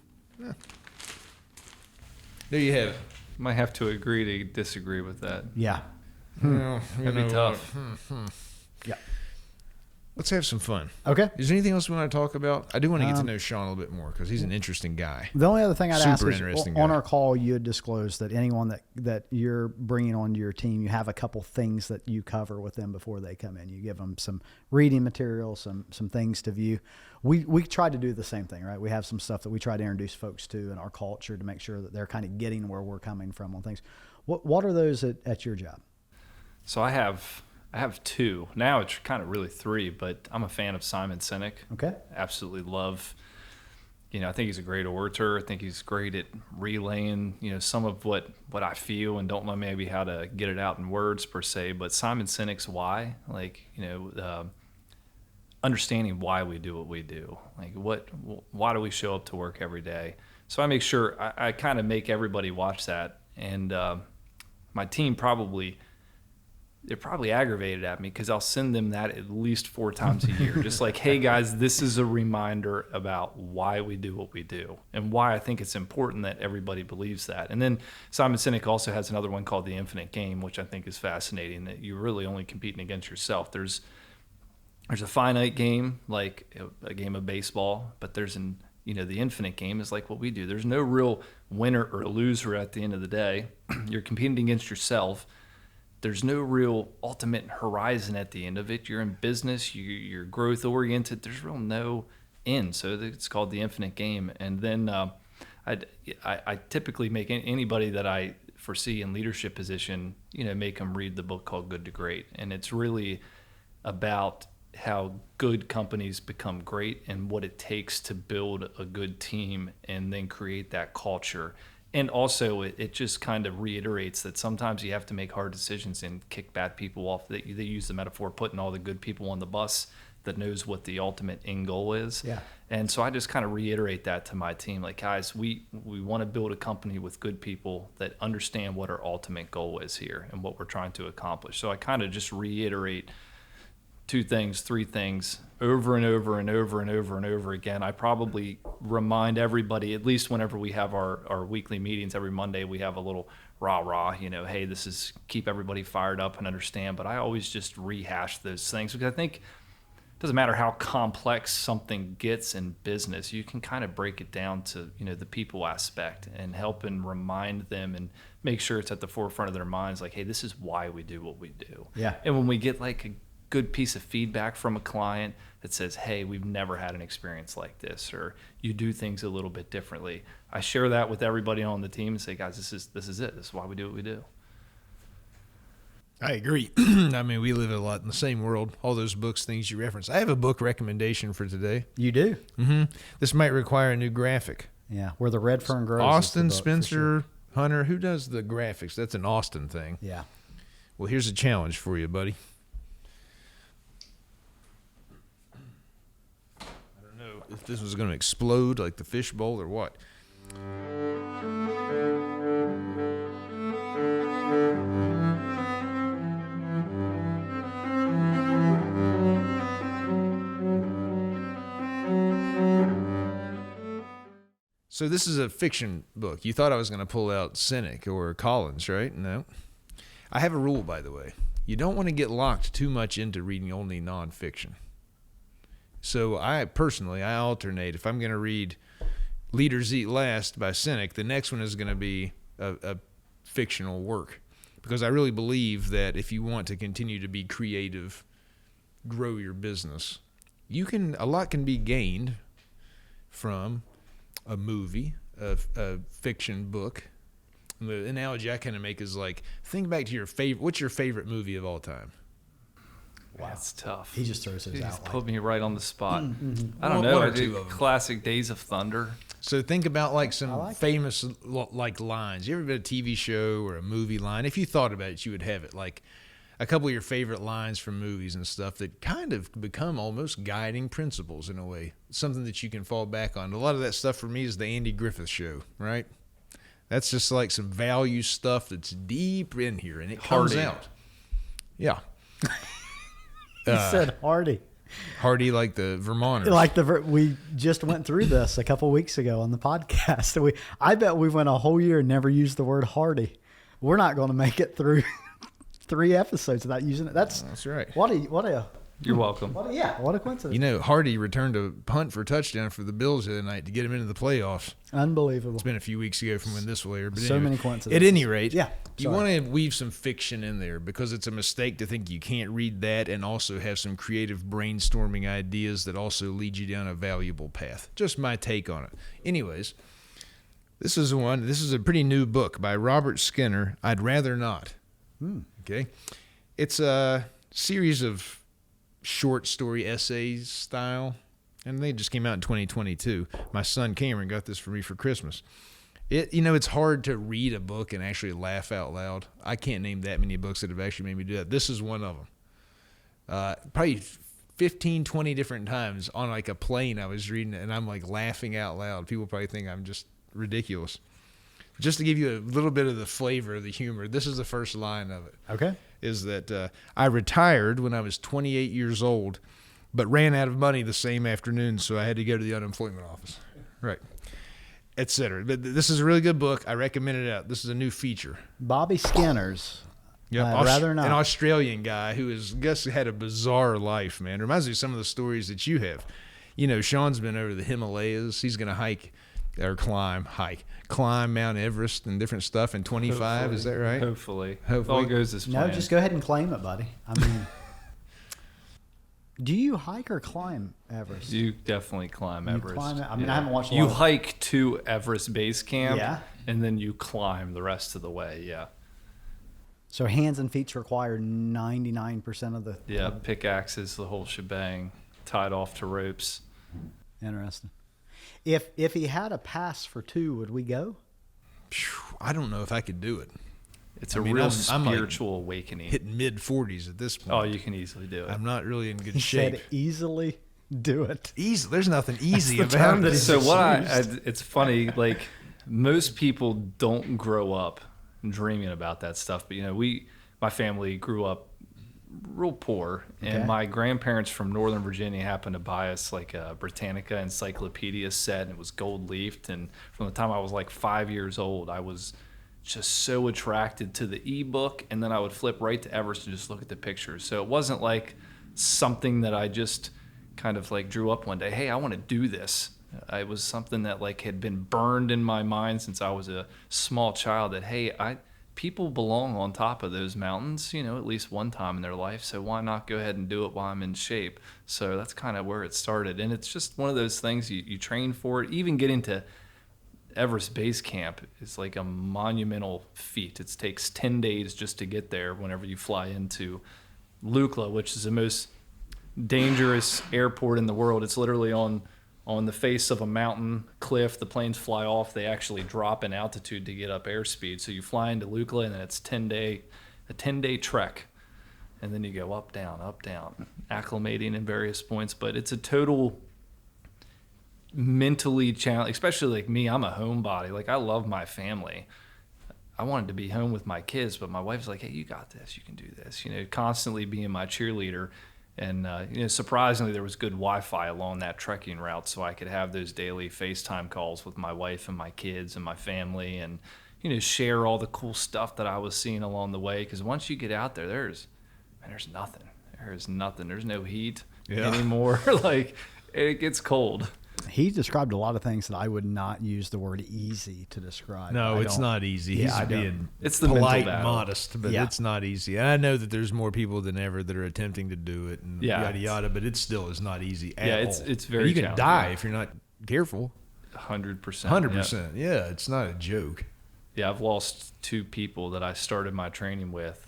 Speaker 2: There you have it.
Speaker 3: Might have to agree to disagree with that.
Speaker 1: Yeah.
Speaker 3: That'd be tough.
Speaker 1: Yeah.
Speaker 2: Let's have some fun.
Speaker 1: Okay.
Speaker 2: Is there anything else we want to talk about? I do want to get to know Sean a little bit more because he's an interesting guy.
Speaker 1: The only other thing I'd ask
Speaker 2: Super
Speaker 1: is
Speaker 2: interesting
Speaker 1: on
Speaker 2: guy.
Speaker 1: our call, you had disclosed that anyone that you're bringing onto your team, you have a couple things that you cover with them before they come in. You give them some reading material, some things to view. We try to do the same thing, right? We have some stuff that we try to introduce folks to in our culture to make sure that they're kind of getting where we're coming from on things. What are those at your job?
Speaker 3: So I have two. Now it's kind of really three, but I'm a fan of Simon Sinek.
Speaker 1: Okay.
Speaker 3: Absolutely love, I think he's a great orator. I think he's great at relaying, some of what I feel and don't know maybe how to get it out in words per se, but Simon Sinek's why, understanding why we do what we do. Why do we show up to work every day? So I make sure I kind of make everybody watch that. And my team they're probably aggravated at me because I'll send them that at least 4 times a year. Just like, hey guys, this is a reminder about why we do what we do and why I think it's important that everybody believes that. And then Simon Sinek also has another one called The Infinite Game, which I think is fascinating, that you're really only competing against yourself. There's a finite game, like a game of baseball, but there's the infinite game is like what we do. There's no real winner or loser at the end of the day. You're competing against yourself. There's no real ultimate horizon at the end of it. You're in business, you're growth oriented. There's real no end. So it's called the infinite game. And then I typically make anybody that I foresee in leadership position, make them read the book called Good to Great. And it's really about how good companies become great and what it takes to build a good team and then create that culture. And also, it just kind of reiterates that sometimes you have to make hard decisions and kick bad people off. They use the metaphor, putting all the good people on the bus that knows what the ultimate end goal is.
Speaker 1: Yeah.
Speaker 3: And so I just kind of reiterate that to my team. Like, guys, we want to build a company with good people that understand what our ultimate goal is here and what we're trying to accomplish. So I kind of just reiterate 2 things, 3 things over and over and over and over and over again. I probably remind everybody, at least whenever we have our weekly meetings every Monday, we have a little rah-rah, hey, this is keep everybody fired up and understand. But I always just rehash those things because I think it doesn't matter how complex something gets in business, you can kind of break it down to, the people aspect and help and remind them and make sure it's at the forefront of their minds. Like, hey, this is why we do what we do.
Speaker 1: Yeah.
Speaker 3: And when we get like a good piece of feedback from a client that says, hey, we've never had an experience like this, or you do things a little bit differently, I share that with everybody on the team and say, guys, this is it. This is why we do what we do.
Speaker 2: I agree. I mean, we live a lot in the same world. All those books, things you reference. I have a book recommendation for today.
Speaker 1: You do?
Speaker 2: Mm-hmm. This might require a new graphic.
Speaker 1: Yeah, Where the Red Fern Grows.
Speaker 2: Austin
Speaker 1: is the book, for
Speaker 2: Spencer
Speaker 1: sure.
Speaker 2: Hunter. Who does the graphics? That's an Austin thing.
Speaker 1: Yeah.
Speaker 2: Well, here's a challenge for you, buddy. I don't know if this was going to explode like the fishbowl or what. So this is a fiction book. You thought I was going to pull out Cynic or Collins, right? No. I have a rule, by the way. You don't want to get locked too much into reading only nonfiction. So I alternate. If I'm going to read Leaders Eat Last by Cynic, the next one is going to be a fictional work. Because I really believe that if you want to continue to be creative, grow your business, a lot can be gained from a movie, a fiction book. And the analogy I kind of make is like, think back to what's your favorite movie of all time?
Speaker 3: Wow. That's tough.
Speaker 1: He just throws those out.
Speaker 3: Just put me right on the spot.
Speaker 1: Mm-hmm.
Speaker 3: I don't know.
Speaker 2: One or two of them.
Speaker 3: Classic Days of Thunder.
Speaker 2: So think about like some famous like lines. You ever been a TV show or a movie line? If you thought about it, you would have it. Like a couple of your favorite lines from movies and stuff that kind of become almost guiding principles in a way. Something that you can fall back on. A lot of that stuff for me is the Andy Griffith Show, right? That's just like some value stuff that's deep in here, and it comes out. Yeah.
Speaker 1: He said Hardy.
Speaker 2: Hardy, like the Vermonters.
Speaker 1: We just went through this a couple weeks ago on the podcast. I bet we went a whole year and never used the word Hardy. We're not going to make it through 3 episodes without using it. That's
Speaker 2: right.
Speaker 3: You're welcome.
Speaker 1: What a coincidence.
Speaker 2: You know, Hardy returned a punt for a touchdown for the Bills the other night to get him into the playoffs.
Speaker 1: Unbelievable.
Speaker 2: It's been a few weeks ago from when this will air. But
Speaker 1: so many coincidences.
Speaker 2: At any rate,
Speaker 1: yeah,
Speaker 2: you want to weave some fiction in there because it's a mistake to think you can't read that and also have some creative brainstorming ideas that also lead you down a valuable path. Just my take on it. Anyways, this is a pretty new book by Robert Skinner, I'd Rather Not. Okay. It's a series of short story essays style, and they just came out in 2022. My son Cameron got this for me for Christmas. It's hard to read a book and actually laugh out loud. I can't name that many books that have actually made me do that. This is one of them. Probably 15, 20 different times on like a plane I was reading it, and I'm like laughing out loud. People probably think I'm just ridiculous. Just to give you a little bit of the flavor of the humor, this is the first line of it.
Speaker 1: Okay.
Speaker 2: Is that I retired when I was 28 years old, but ran out of money the same afternoon, so I had to go to the unemployment office. Right. Et cetera. But this is a really good book. I recommend it out. This is a new feature.
Speaker 1: Bobby Skinner's.
Speaker 2: Yeah,
Speaker 1: I'd rather not.
Speaker 2: An Australian guy who had a bizarre life, man. Reminds me of some of the stories that you have. Sean's been over the Himalayas. He's going to climb Mount Everest and different stuff in 25. Hopefully. Is that right?
Speaker 3: Hopefully. All goes as planned.
Speaker 1: No, just go ahead and claim it, buddy. I mean, do you hike or climb Everest?
Speaker 3: You definitely climb Everest.
Speaker 1: Climb it? I mean, I haven't watched.
Speaker 3: You hike to Everest Base Camp,
Speaker 1: yeah,
Speaker 3: and then you climb the rest of the way. Yeah.
Speaker 1: So hands and feet require 99% of the.
Speaker 3: Yeah, pickaxes, the whole shebang, tied off to ropes.
Speaker 1: Interesting. If he had a pass for 2, would we go?
Speaker 2: I don't know if I could do it.
Speaker 3: It's a real spiritual awakening.
Speaker 2: Hitting mid-40s at this point.
Speaker 3: Oh, you can easily do it.
Speaker 2: I'm not really in good
Speaker 1: he
Speaker 2: shape.
Speaker 1: Said easily do it.
Speaker 2: Easy. There's nothing easy about it.
Speaker 3: So it's funny. Like most people don't grow up dreaming about that stuff, but my family grew up real poor, and my grandparents from Northern Virginia happened to buy us like a Britannica encyclopedia set, and it was gold leafed. And from the time I was like 5 years old, I was just so attracted to the ebook, and then I would flip right to Everest and just look at the pictures. So it wasn't like something that I just kind of like drew up one day, hey, I want to do this. It was something that like had been burned in my mind since I was a small child, that hey, people belong on top of those mountains, at least one time in their life. So why not go ahead and do it while I'm in shape? So that's kind of where it started. And it's just one of those things you train for it. Even getting to Everest Base Camp is like a monumental feat. It takes 10 days just to get there whenever you fly into Lukla, which is the most dangerous airport in the world. It's literally on the face of a mountain cliff. The planes fly off. They actually drop in altitude to get up airspeed. So you fly into Lukla, and then it's a 10-day trek. And then you go up, down, acclimating in various points. But it's a total mentally challenge, especially like me. I'm a homebody. Like I love my family. I wanted to be home with my kids, but my wife's like, hey, you got this. You can do this. Constantly being my cheerleader. And surprisingly, there was good Wi-Fi along that trekking route, so I could have those daily FaceTime calls with my wife and my kids and my family, and share all the cool stuff that I was seeing along the way. Because once you get out there, there's nothing. There's nothing. There's no heat anymore. Like, it gets cold.
Speaker 1: He described a lot of things that I would not use the word easy to describe.
Speaker 2: No, it's not easy.
Speaker 1: Yeah,
Speaker 2: He's being
Speaker 3: it's the
Speaker 2: polite
Speaker 3: mental
Speaker 2: and
Speaker 3: battle.
Speaker 2: modest, but it's not easy. And I know that there's more people than ever that are attempting to do it and yada yada, but it still is not easy at all.
Speaker 3: It's very
Speaker 2: You can
Speaker 3: challenging.
Speaker 2: die if you're not careful.
Speaker 3: 100%.
Speaker 2: 100%. Yeah, it's not a joke.
Speaker 3: Yeah, I've lost 2 people that I started my training with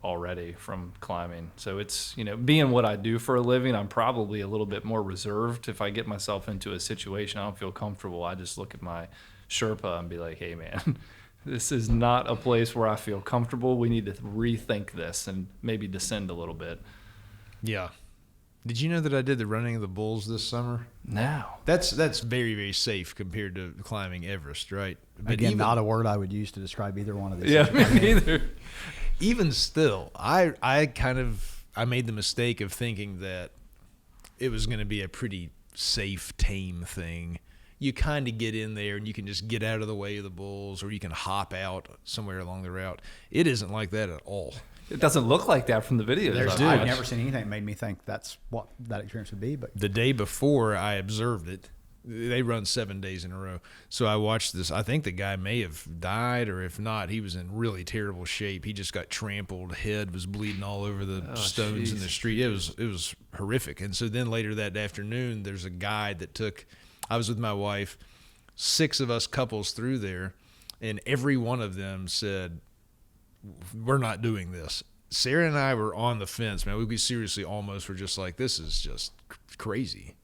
Speaker 3: already from climbing. So it's, being what I do for a living, I'm probably a little bit more reserved. If I get myself into a situation I don't feel comfortable, I just look at my Sherpa and be like, hey man, this is not a place where I feel comfortable. We need to rethink this and maybe descend a little bit.
Speaker 2: Yeah. Did you know that I did the running of the bulls this summer?
Speaker 3: No.
Speaker 2: That's very, very safe compared to climbing Everest, right? But
Speaker 1: Again, not a word I would use to describe either one of these.
Speaker 3: Yeah,
Speaker 1: things.
Speaker 3: me neither.
Speaker 2: Even still, I made the mistake of thinking that it was going to be a pretty safe, tame thing. You kind of get in there and you can just get out of the way of the bulls, or you can hop out somewhere along the route. It isn't like that at all.
Speaker 3: It doesn't look like that from the videos.
Speaker 1: I've never seen anything that made me think that's what that experience would be. But
Speaker 2: The day before I observed it, they run 7 days in a row. So I watched this. I think the guy may have died, or if not, he was in really terrible shape. He just got trampled. Head was bleeding all over the stones in the street. It was horrific. And so then later that afternoon, there's a guide that took. I was with my wife, 6 of us couples through there, and every one of them said, "We're not doing this." Sarah and I were on the fence, man. We seriously almost were just like, "This is just crazy."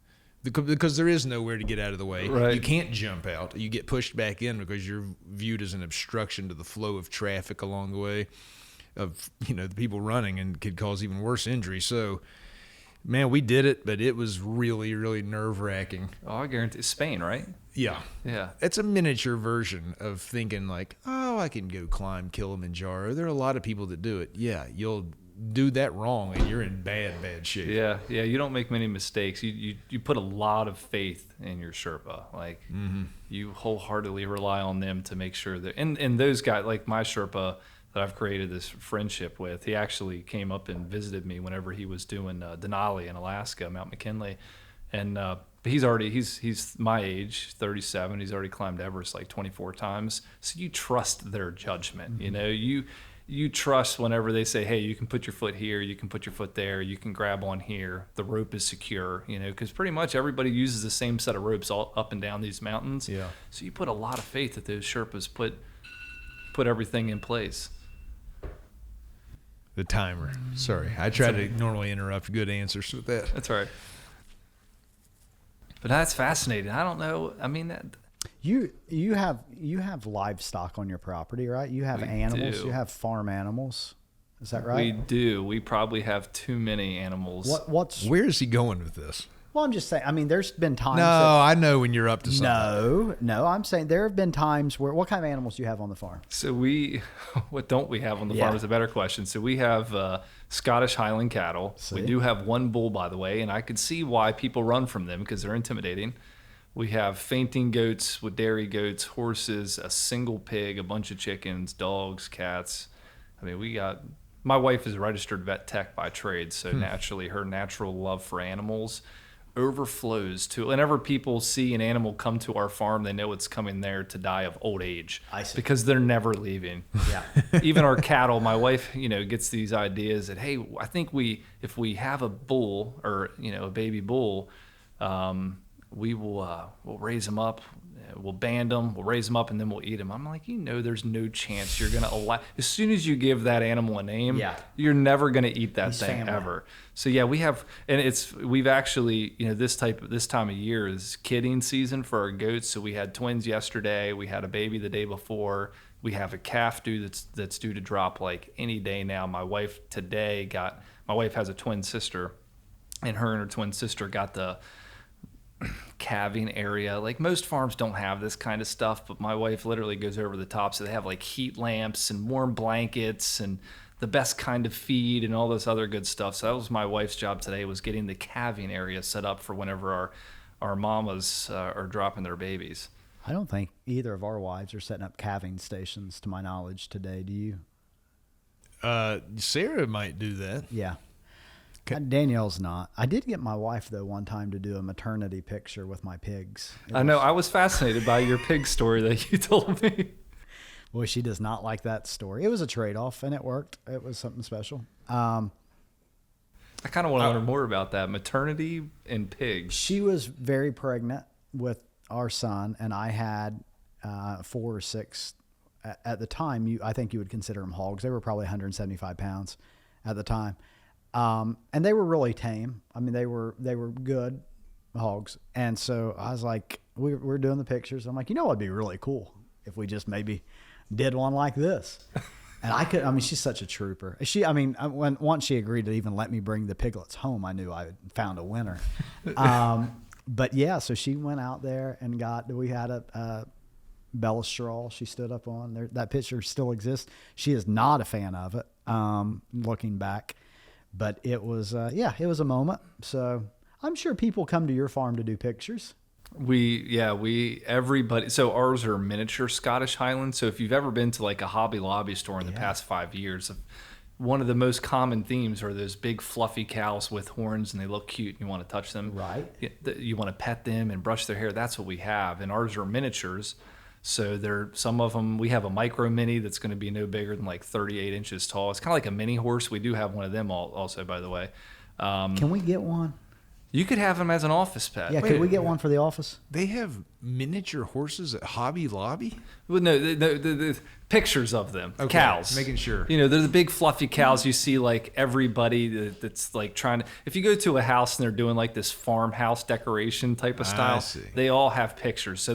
Speaker 2: Because there is nowhere to get out of the way.
Speaker 3: Right.
Speaker 2: You can't jump out. You get pushed back in because you're viewed as an obstruction to the flow of traffic along the way of, the people running, and could cause even worse injury. So, man, we did it, but it was really, really nerve-wracking.
Speaker 3: Oh, I guarantee. Spain, right?
Speaker 2: Yeah.
Speaker 3: Yeah.
Speaker 2: It's a miniature version of thinking like, oh, I can go climb Kilimanjaro. There are a lot of people that do it. Yeah, you'll do that wrong and you're in bad shape.
Speaker 3: Yeah, you don't make many mistakes. You put a lot of faith in your Sherpa. Like, you wholeheartedly rely on them to make sure that, and those guys, like my Sherpa that I've created this friendship with, he actually came up and visited me whenever he was doing Denali in Alaska, Mount McKinley. And he's my age, 37. He's already climbed Everest like 24 times. So you trust their judgment. You trust whenever they say, hey, you can put your foot here, you can put your foot there, you can grab on here, the rope is secure, because pretty much everybody uses the same set of ropes all up and down these mountains.
Speaker 2: Yeah.
Speaker 3: So you put a lot of faith that those Sherpas put everything in place.
Speaker 2: The timer. Sorry. I try to normally interrupt good answers with that.
Speaker 3: That's all right. But that's fascinating. I don't know. I mean,
Speaker 1: you have livestock on your property, right? You have animals.
Speaker 3: do.
Speaker 1: You have farm animals. Is that right?
Speaker 3: we do. We probably have too many animals.
Speaker 2: Where is he going with this?
Speaker 1: Well, I'm just saying. I mean, there's been times.
Speaker 2: No, I know when you're up to something.
Speaker 1: No. I'm saying there have been times where. What kind of animals do you have on the farm?
Speaker 3: So what don't we have on the farm is a better question. So we have Scottish Highland cattle.
Speaker 1: See?
Speaker 3: We do have one bull, by the way, and I could see why people run from them because they're intimidating. We have fainting goats with dairy goats, horses, a single pig, a bunch of chickens, dogs, cats. I mean, my wife is a registered vet tech by trade, so naturally her natural love for animals overflows to whenever people see an animal come to our farm, they know it's coming there to die of old age.
Speaker 1: I see.
Speaker 3: Because they're never leaving.
Speaker 1: Yeah.
Speaker 3: Even our cattle, my wife, gets these ideas that, hey, I think if we have a bull or, a baby bull, we will we'll raise them up, we'll band them, we'll raise them up, and then we'll eat them. I'm like, there's no chance you're gonna allow. As soon as you give that animal a name, you're never gonna eat that thing
Speaker 1: family.
Speaker 3: ever. So yeah, we've actually, this time of year is kidding season for our goats. So we had twins yesterday, we had a baby the day before, we have a calf that's due to drop like any day now. My wife has a twin sister, and her twin sister got the calving area. Like most farms don't have this kind of stuff, but my wife literally goes over the top. So they have like heat lamps and warm blankets and the best kind of feed and all this other good stuff. So that was my wife's job today, was getting the calving area set up for whenever our mamas are dropping their babies.
Speaker 1: I don't think either of our wives are setting up calving stations, to my knowledge, today. Do you?
Speaker 2: Sarah might do that.
Speaker 1: Yeah. Danielle's not. I did get my wife, though, one time to do a maternity picture with my pigs.
Speaker 3: I know. I was fascinated by your pig story that you told me.
Speaker 1: Well, she does not like that story. It was a trade-off, and it worked. It was something special.
Speaker 3: I kind of want to learn more about that, maternity and pigs.
Speaker 1: She was very pregnant with our son, and I had 4 or 6 at the time. I think you would consider them hogs. They were probably 175 pounds at the time, and they were really tame. I mean, they were good hogs. And so I was like, we're doing the pictures. I'm like, it'd be really cool if we just maybe did one like this. And she's such a trooper. Once she agreed to even let me bring the piglets home, I knew I had found a winner. But yeah, so she went out there and we had a balustrade she stood up on there. That picture still exists. She is not a fan of it, looking back, but it was it was a moment. So I'm sure people come to your farm to do pictures. Everybody. So ours are miniature Scottish Highlands. So if you've ever been to like a Hobby Lobby store in the past 5 years, one of the most common themes are those big fluffy cows with horns, and they look cute and you want to touch them. Right. You want to pet them and brush their hair. That's what we have. And ours are miniatures. So some of them, we have a micro mini that's going to be no bigger than like 38 inches tall. It's kind of like a mini horse. We do have one of them also, by the way. Can we get one? You could have them as an office pet. Yeah, could we get one for the office?
Speaker 2: They have miniature horses at Hobby Lobby?
Speaker 3: Well, no, the pictures of them. Okay, cows.
Speaker 2: Making sure.
Speaker 3: They're the big fluffy cows you see like everybody that's like trying to... If you go to a house and they're doing like this farmhouse decoration type of style, they all have pictures. So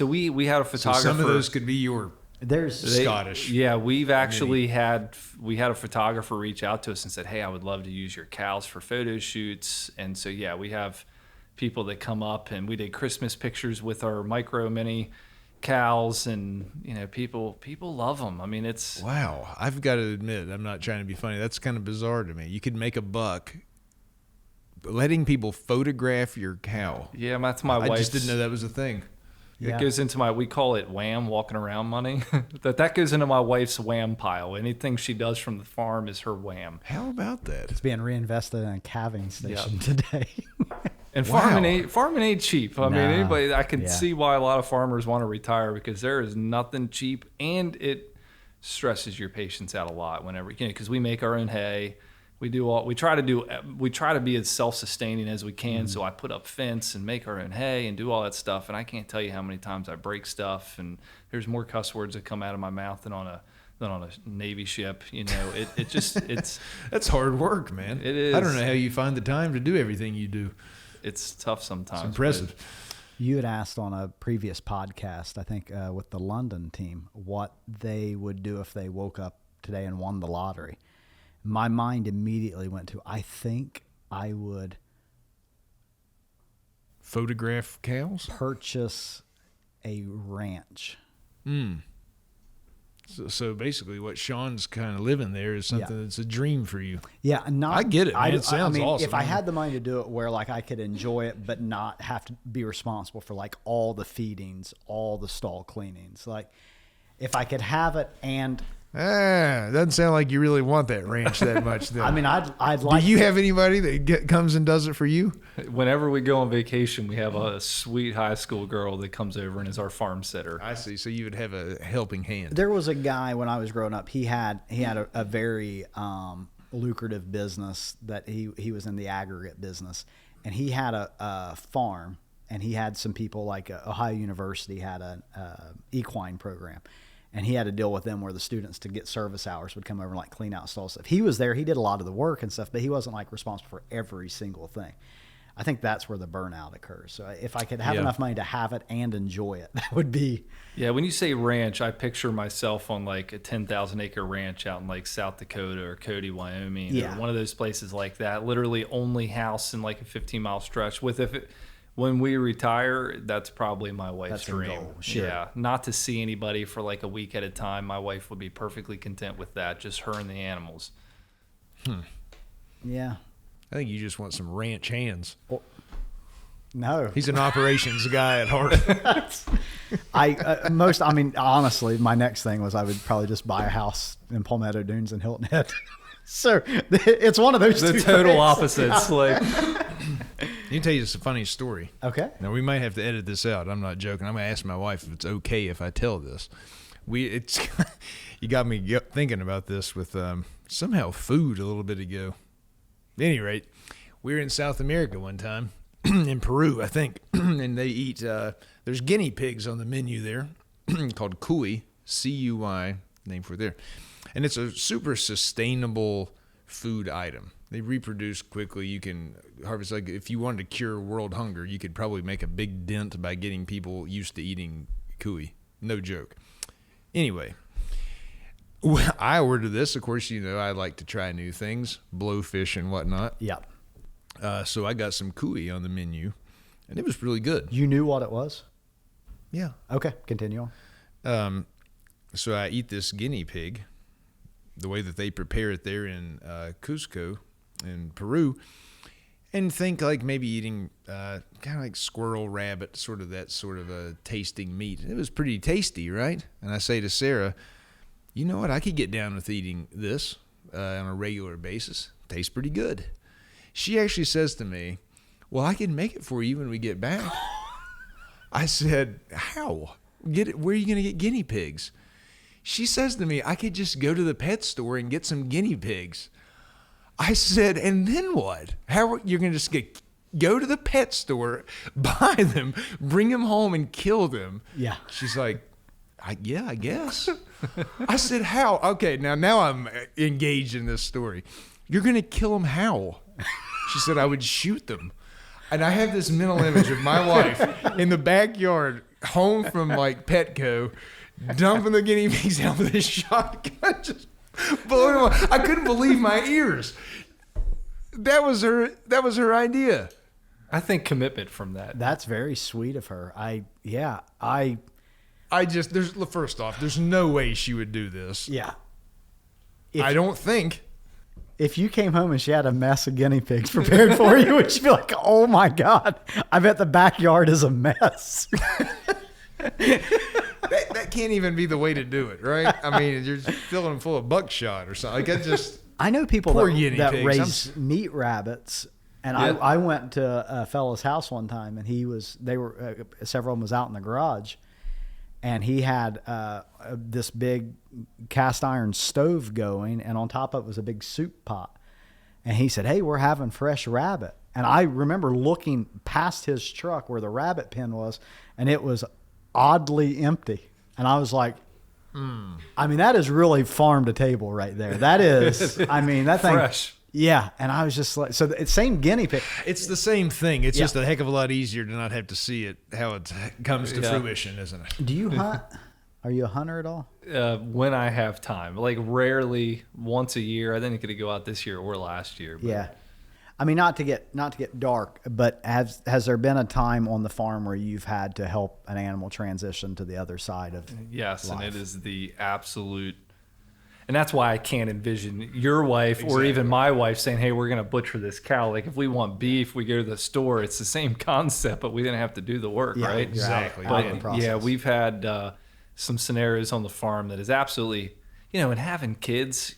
Speaker 3: we had a photographer...
Speaker 2: So some of those could be your... Scottish.
Speaker 3: Yeah, we've actually had a photographer reach out to us and said, "Hey, I would love to use your cows for photo shoots." And so yeah, we have people that come up, and we did Christmas pictures with our micro mini cows, and people love them. I mean, it's
Speaker 2: wow. I've got to admit, I'm not trying to be funny. That's kind of bizarre to me. You could make a buck letting people photograph your cow.
Speaker 3: Yeah, that's my wife's.
Speaker 2: I just didn't know that was a thing.
Speaker 3: It goes into we call it wham, walking around money. that goes into my wife's wham pile. Anything she does from the farm is her wham.
Speaker 2: How about that?
Speaker 1: It's being reinvested in a calving station today.
Speaker 3: And farming ain't cheap. I mean, I can see why a lot of farmers want to retire, because there is nothing cheap, and it stresses your patients out a lot whenever, because we make our own hay. We try to be as self-sustaining as we can. So I put up fence and make our own hay and do all that stuff. And I can't tell you how many times I break stuff, and there's more cuss words that come out of my mouth than on a Navy ship. It's
Speaker 2: that's hard work, man.
Speaker 3: It is.
Speaker 2: I don't know how you find the time to do everything you do.
Speaker 3: It's tough sometimes.
Speaker 2: It's impressive.
Speaker 1: You had asked on a previous podcast, I think, with the London team, what they would do if they woke up today and won the lottery. My mind immediately went to, I think I would
Speaker 2: photograph cows,
Speaker 1: purchase a ranch.
Speaker 2: So basically what Sean's kind of living there is something that's a dream for you.
Speaker 1: Yeah.
Speaker 2: I get it, man. It sounds awesome.
Speaker 1: If I had the money to do it where like I could enjoy it, but not have to be responsible for like all the feedings, all the stall cleanings, like if I could have it and...
Speaker 2: doesn't sound like you really want that ranch that much, though.
Speaker 1: I mean, I'd like...
Speaker 2: Do you have anybody that comes and does it for you?
Speaker 3: Whenever we go on vacation, we have a sweet high school girl that comes over and is our farm sitter.
Speaker 2: I see. So you would have a helping hand.
Speaker 1: There was a guy when I was growing up. He had a very lucrative business that he was in the aggregate business, and he had a farm, and he had some people like Ohio University had an equine program. And he had to deal with them where the students to get service hours would come over and like clean out stall stuff. He was there. He did a lot of the work and stuff, but he wasn't like responsible for every single thing. I think that's where the burnout occurs. So if I could have enough money to have it and enjoy it, that would be.
Speaker 3: Yeah. When you say ranch, I picture myself on like a 10,000 acre ranch out in like South Dakota or Cody, Wyoming, or one of those places like that. Literally only house in like a 15-mile stretch with when we retire, that's probably my wife's
Speaker 1: That's her
Speaker 3: dream.
Speaker 1: goal, sure.
Speaker 3: Yeah, not to see anybody for like a week at a time. My wife would be perfectly content with that, just her and the animals.
Speaker 1: Yeah.
Speaker 2: I think you just want some ranch hands.
Speaker 1: No.
Speaker 2: He's an operations guy at heart.
Speaker 1: Honestly, my next thing was I would probably just buy a house in Palmetto Dunes and Hilton Head. So it's one of those
Speaker 3: The
Speaker 1: two
Speaker 3: total
Speaker 1: things.
Speaker 3: opposites. Like,
Speaker 2: Let me tell you just a funny story.
Speaker 1: Okay.
Speaker 2: Now, we might have to edit this out. I'm not joking. I'm going to ask my wife if it's okay if I tell this. You got me thinking about this with somehow food a little bit ago. At any rate, we were in South America one time, in Peru, I think, and they eat, there's guinea pigs on the menu there called cuy, C-U-Y, name for it there. And it's a super sustainable food item. They reproduce quickly. You can harvest, like if you wanted to cure world hunger, you could probably make a big dent by getting people used to eating cuy. No joke. Anyway, I ordered this. Of course, I like to try new things, blowfish and whatnot.
Speaker 1: Yeah.
Speaker 2: So I got some cuy on the menu, and it was really good.
Speaker 1: You knew what it was?
Speaker 2: Yeah.
Speaker 1: Okay, continue on.
Speaker 2: So I eat this guinea pig, the way that they prepare it there in Cusco in Peru, and think like maybe eating kind of like squirrel, rabbit, sort of a tasting meat. It was pretty tasty, right? And I say to Sarah, you know what? I could get down with eating this on a regular basis. Tastes pretty good. She actually says to me, well, I can make it for you when we get back. I said, how? Where are you going to get guinea pigs? She says to me, I could just go to the pet store and get some guinea pigs. I said, and then what? How you're going to just go to the pet store, buy them, bring them home, and kill them?
Speaker 1: Yeah.
Speaker 2: She's like, I guess. I said, how? Okay, now I'm engaged in this story. You're going to kill them how? She said, I would shoot them. And I have this mental image of my wife in the backyard, home from like Petco, dumping the guinea pigs out with a shotgun, just blowing them up. I couldn't believe my ears. That was her idea.
Speaker 3: I think commitment from that.
Speaker 1: That's very sweet of her.
Speaker 2: First off, there's no way she would do this.
Speaker 1: Yeah.
Speaker 2: I don't think.
Speaker 1: If you came home and she had a mess of guinea pigs prepared for you, would you be like, oh my God, I bet the backyard is a mess.
Speaker 2: That can't even be the way to do it, right? I mean, you're just filling them full of buckshot or something. Like, I
Speaker 1: know people
Speaker 2: Poor guinea
Speaker 1: that
Speaker 2: pigs.
Speaker 1: raise meat rabbits. And
Speaker 3: Yeah.
Speaker 1: I went to a fellow's house one time, and several of them was out in the garage, and he had this big cast iron stove going, and on top of it was a big soup pot. And he said, hey, we're having fresh rabbit. And I remember looking past his truck where the rabbit pen was, and it was oddly empty. And I was like, I mean, that is really farm to table right there. That is, I mean, that thing.
Speaker 3: Fresh.
Speaker 1: Yeah. And I was just like, so it's same guinea pig.
Speaker 2: It's the same thing. It's
Speaker 1: Yeah.
Speaker 2: just a heck of a lot easier to not have to see it, how it comes to
Speaker 3: Yeah.
Speaker 2: fruition, isn't it?
Speaker 1: Do you hunt? Are you a hunter at all?
Speaker 3: When I have time, like rarely, once a year. I didn't get to go out this year or last year. But
Speaker 1: Yeah. I mean, not to get dark, but has there been a time on the farm where you've had to help an animal transition to the other side of
Speaker 3: Yes,
Speaker 1: life?
Speaker 3: and it is the absolute, and that's why I can't envision your wife or even my wife saying, "Hey, we're going to butcher this cow." Like if we want beef, we go to the store. It's the same concept, but we didn't have to do the work,
Speaker 1: Yeah,
Speaker 3: right?
Speaker 1: you're out
Speaker 2: Exactly.
Speaker 1: of the
Speaker 3: But
Speaker 1: process.
Speaker 3: yeah, we've had some scenarios on the farm that is absolutely, and having kids,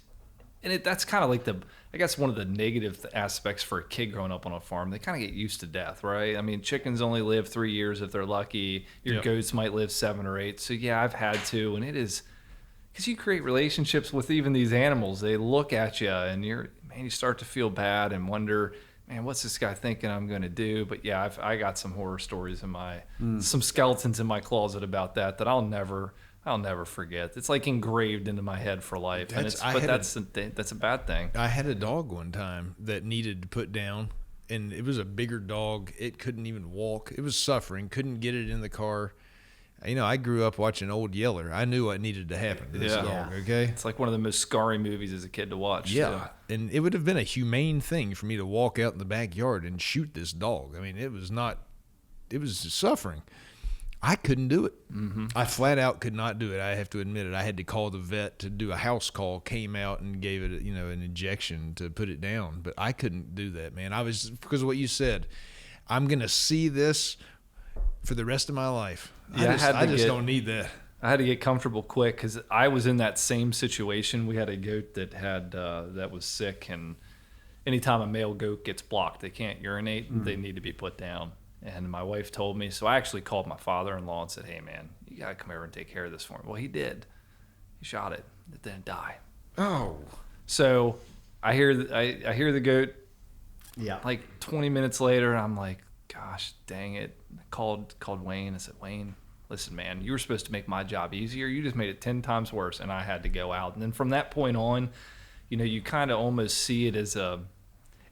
Speaker 3: and that's kind of like I guess one of the negative aspects for a kid growing up on a farm. They kind of get used to death, right? I mean, chickens only live 3 years if they're lucky. Your
Speaker 2: Yep.
Speaker 3: goats might live 7 or 8. So yeah, I've had to, and it is because you create relationships with even these animals. They look at you, and you start to feel bad and wonder, man, what's this guy thinking I'm going to do? But yeah, I got some horror stories in some skeletons in my closet about that I'll never forget. It's like engraved into my head for life.
Speaker 2: That's
Speaker 3: a bad thing.
Speaker 2: I had a dog one time that needed to put down, and it was a bigger dog. It couldn't even walk. It was suffering. Couldn't get it in the car. I grew up watching Old Yeller. I knew what needed to happen to this
Speaker 3: Yeah.
Speaker 2: dog, okay?
Speaker 3: It's like one of the most scarring movies as a kid to watch.
Speaker 2: Yeah, and it would have been a humane thing for me to walk out in the backyard and shoot this dog. I mean, it was not it was suffering. I couldn't do it. Mm-hmm. I flat out could not do it. I have to admit it. I had to call the vet to do a house call, came out and gave it, an injection to put it down. But I couldn't do that, man. Because of what you said. I'm going to see this for the rest of my life.
Speaker 3: Yeah,
Speaker 2: I just don't need that.
Speaker 3: I had to get comfortable quick because I was in that same situation. We had a goat that was sick, and anytime a male goat gets blocked, they can't urinate, they need to be put down. And my wife told me, so I actually called my father-in-law and said, hey, man, you got to come over and take care of this for me. Well, he did. He shot it. It didn't die.
Speaker 2: Oh.
Speaker 3: So I hear the goat.
Speaker 1: Yeah.
Speaker 3: Like 20 minutes later, I'm like, gosh, dang it. I called Wayne. I said, Wayne, listen, man, you were supposed to make my job easier. You just made it 10 times worse, and I had to go out. And then from that point on, you kind of almost see it as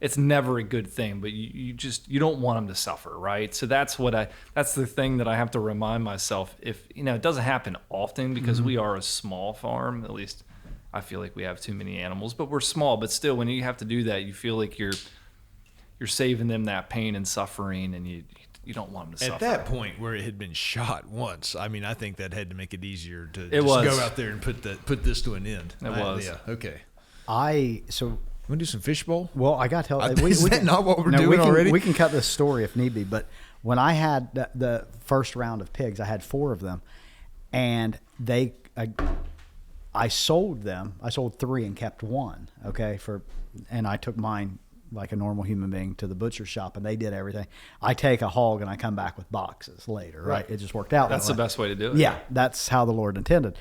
Speaker 3: it's never a good thing, but you don't want them to suffer, right? So that's the thing that I have to remind myself. If it doesn't happen often because we are a small farm, at least I feel like we have too many animals, but we're small. But still, when you have to do that, you feel like you're saving them that pain and suffering, and you don't want them to suffer.
Speaker 2: At that point where it had been shot once, I mean, I think that had to make it easier to
Speaker 3: go
Speaker 2: out there and put this to an end.
Speaker 3: It was.
Speaker 2: Yeah, okay. Want to do some fishbowl?
Speaker 1: Well, I got to tell
Speaker 2: you. Is that not what we're doing already?
Speaker 1: We can cut this story if need be. But when I had the first round of pigs, I had 4 of them. And I sold them. I sold 3 and kept 1, okay? And I took mine like a normal human being to the butcher shop, and they did everything. I take a hog, and I come back with boxes later, right? It just worked out
Speaker 3: That's
Speaker 1: that
Speaker 3: the
Speaker 1: way.
Speaker 3: best way to do it.
Speaker 1: Yeah, that's how the Lord intended.